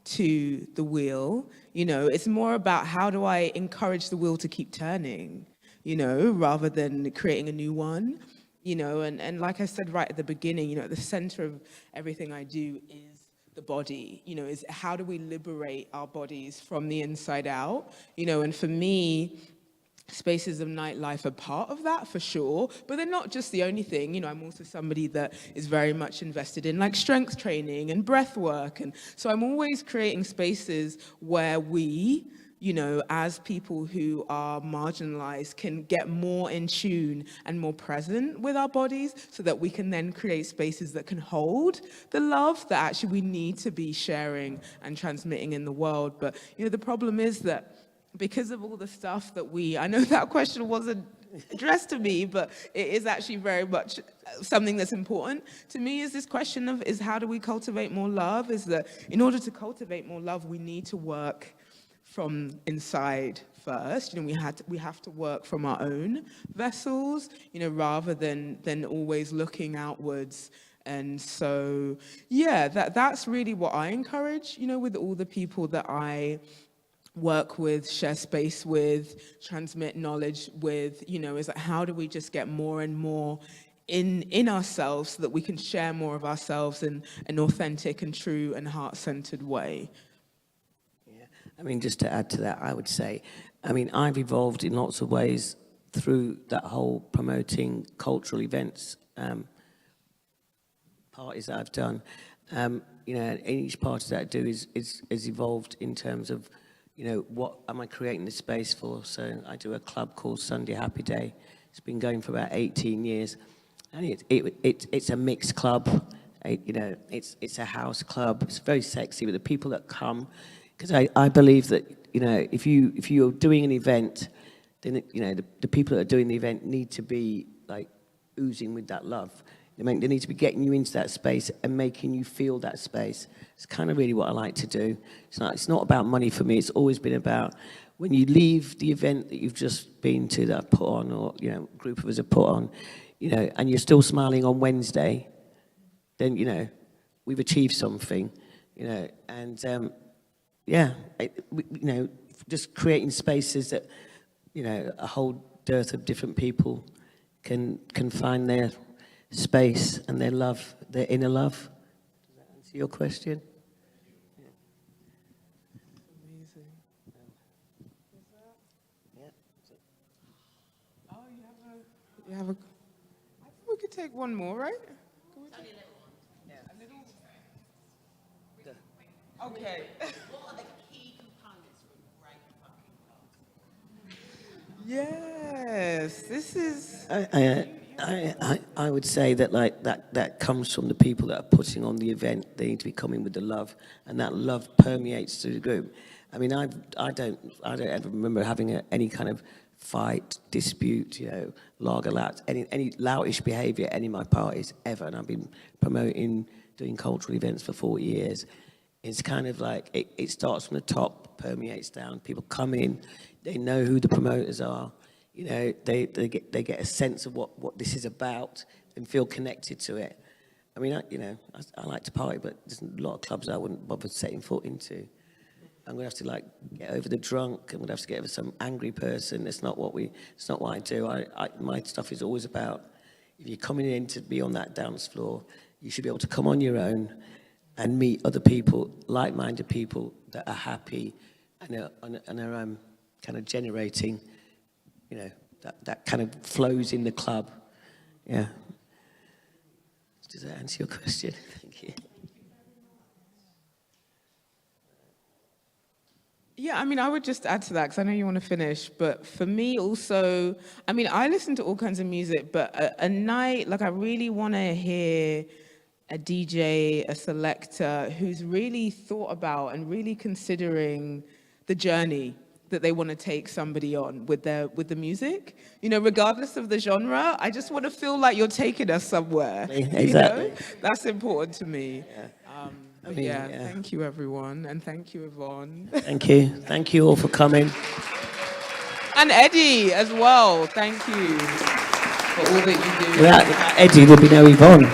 to the wheel. It's more about how do I encourage the wheel to keep turning, rather than creating a new one. And like I said right at the beginning, at the center of everything I do is the body, is how do we liberate our bodies from the inside out, and for me, spaces of nightlife are part of that for sure, but they're not just the only thing. I'm also somebody that is very much invested in like strength training and breath work, and so I'm always creating spaces where we, as people who are marginalized, can get more in tune and more present with our bodies so that we can then create spaces that can hold the love that actually we need to be sharing and transmitting in the world. But, the problem is that because of all the stuff that I know that question wasn't addressed to me, but it is actually very much something that's important to me, is this question of, how do we cultivate more love? Is that in order to cultivate more love, we need to work from inside first. We have to work from our own vessels, rather than always looking outwards. And so, yeah, that's really what I encourage, with all the people that I work with, share space with, transmit knowledge with, is like, how do we just get more and more in ourselves so that we can share more of ourselves in an authentic and true and heart-centered way. Just to add to that, I would say, I've evolved in lots of ways through that whole promoting cultural events, parties that I've done. And each party that I do is evolved in terms of, what am I creating the space for? So I do a club called Sunday Happy Day. It's been going for about 18 years. And it's a mixed club. It's a house club. It's very sexy with the people that come. Because I believe that, if you're doing an event, then, the people that are doing the event need to be, like, oozing with that love. They need to be getting you into that space and making you feel that space. It's kind of really what I like to do. It's not about money for me. It's always been about when you leave the event that you've just been to, that I've put on, or, a group of us have put on, and you're still smiling on Wednesday, then, we've achieved something, and... just creating spaces that, a whole dearth of different people can find their space and their love, their inner love. Does that answer your question? Yeah. Amazing. Yeah. Oh, you have a. I think we could take one more, right? Okay. What are the key components for a great fucking party? Yes, this is. I would say that that comes from the people that are putting on the event. They need to be coming with the love, and that love permeates through the group. I don't ever remember having any kind of fight, dispute, lager louts, any loutish behaviour at any of my parties ever. And I've been doing cultural events for 40 years. It's kind of like it starts from the top, permeates down. People come in, they know who the promoters are. They get a sense of what this is about and feel connected to it. I like to party, but there's a lot of clubs I wouldn't bother setting foot into. I'm gonna have to get over the drunk. I'm gonna have to get over some angry person. It's not what I do. My stuff is always about, if you're coming in to be on that dance floor, you should be able to come on your own and meet other people, like-minded people that are happy and are kind of generating, that kind of flows in the club. Yeah. Does that answer your question? Thank you. Yeah, I would just add to that, because I know you want to finish, but for me also, I listen to all kinds of music, but a night, I really want to hear a DJ, a selector who's really thought about and really considering the journey that they want to take somebody on with the music. Regardless of the genre, I just want to feel like you're taking us somewhere. Exactly. That's important to me. Yeah. But yeah, thank you everyone, and thank you Yvonne. Thank you all for coming. And Eddie as well, thank you for all that you do. Without Eddie, there'd be no Yvonne.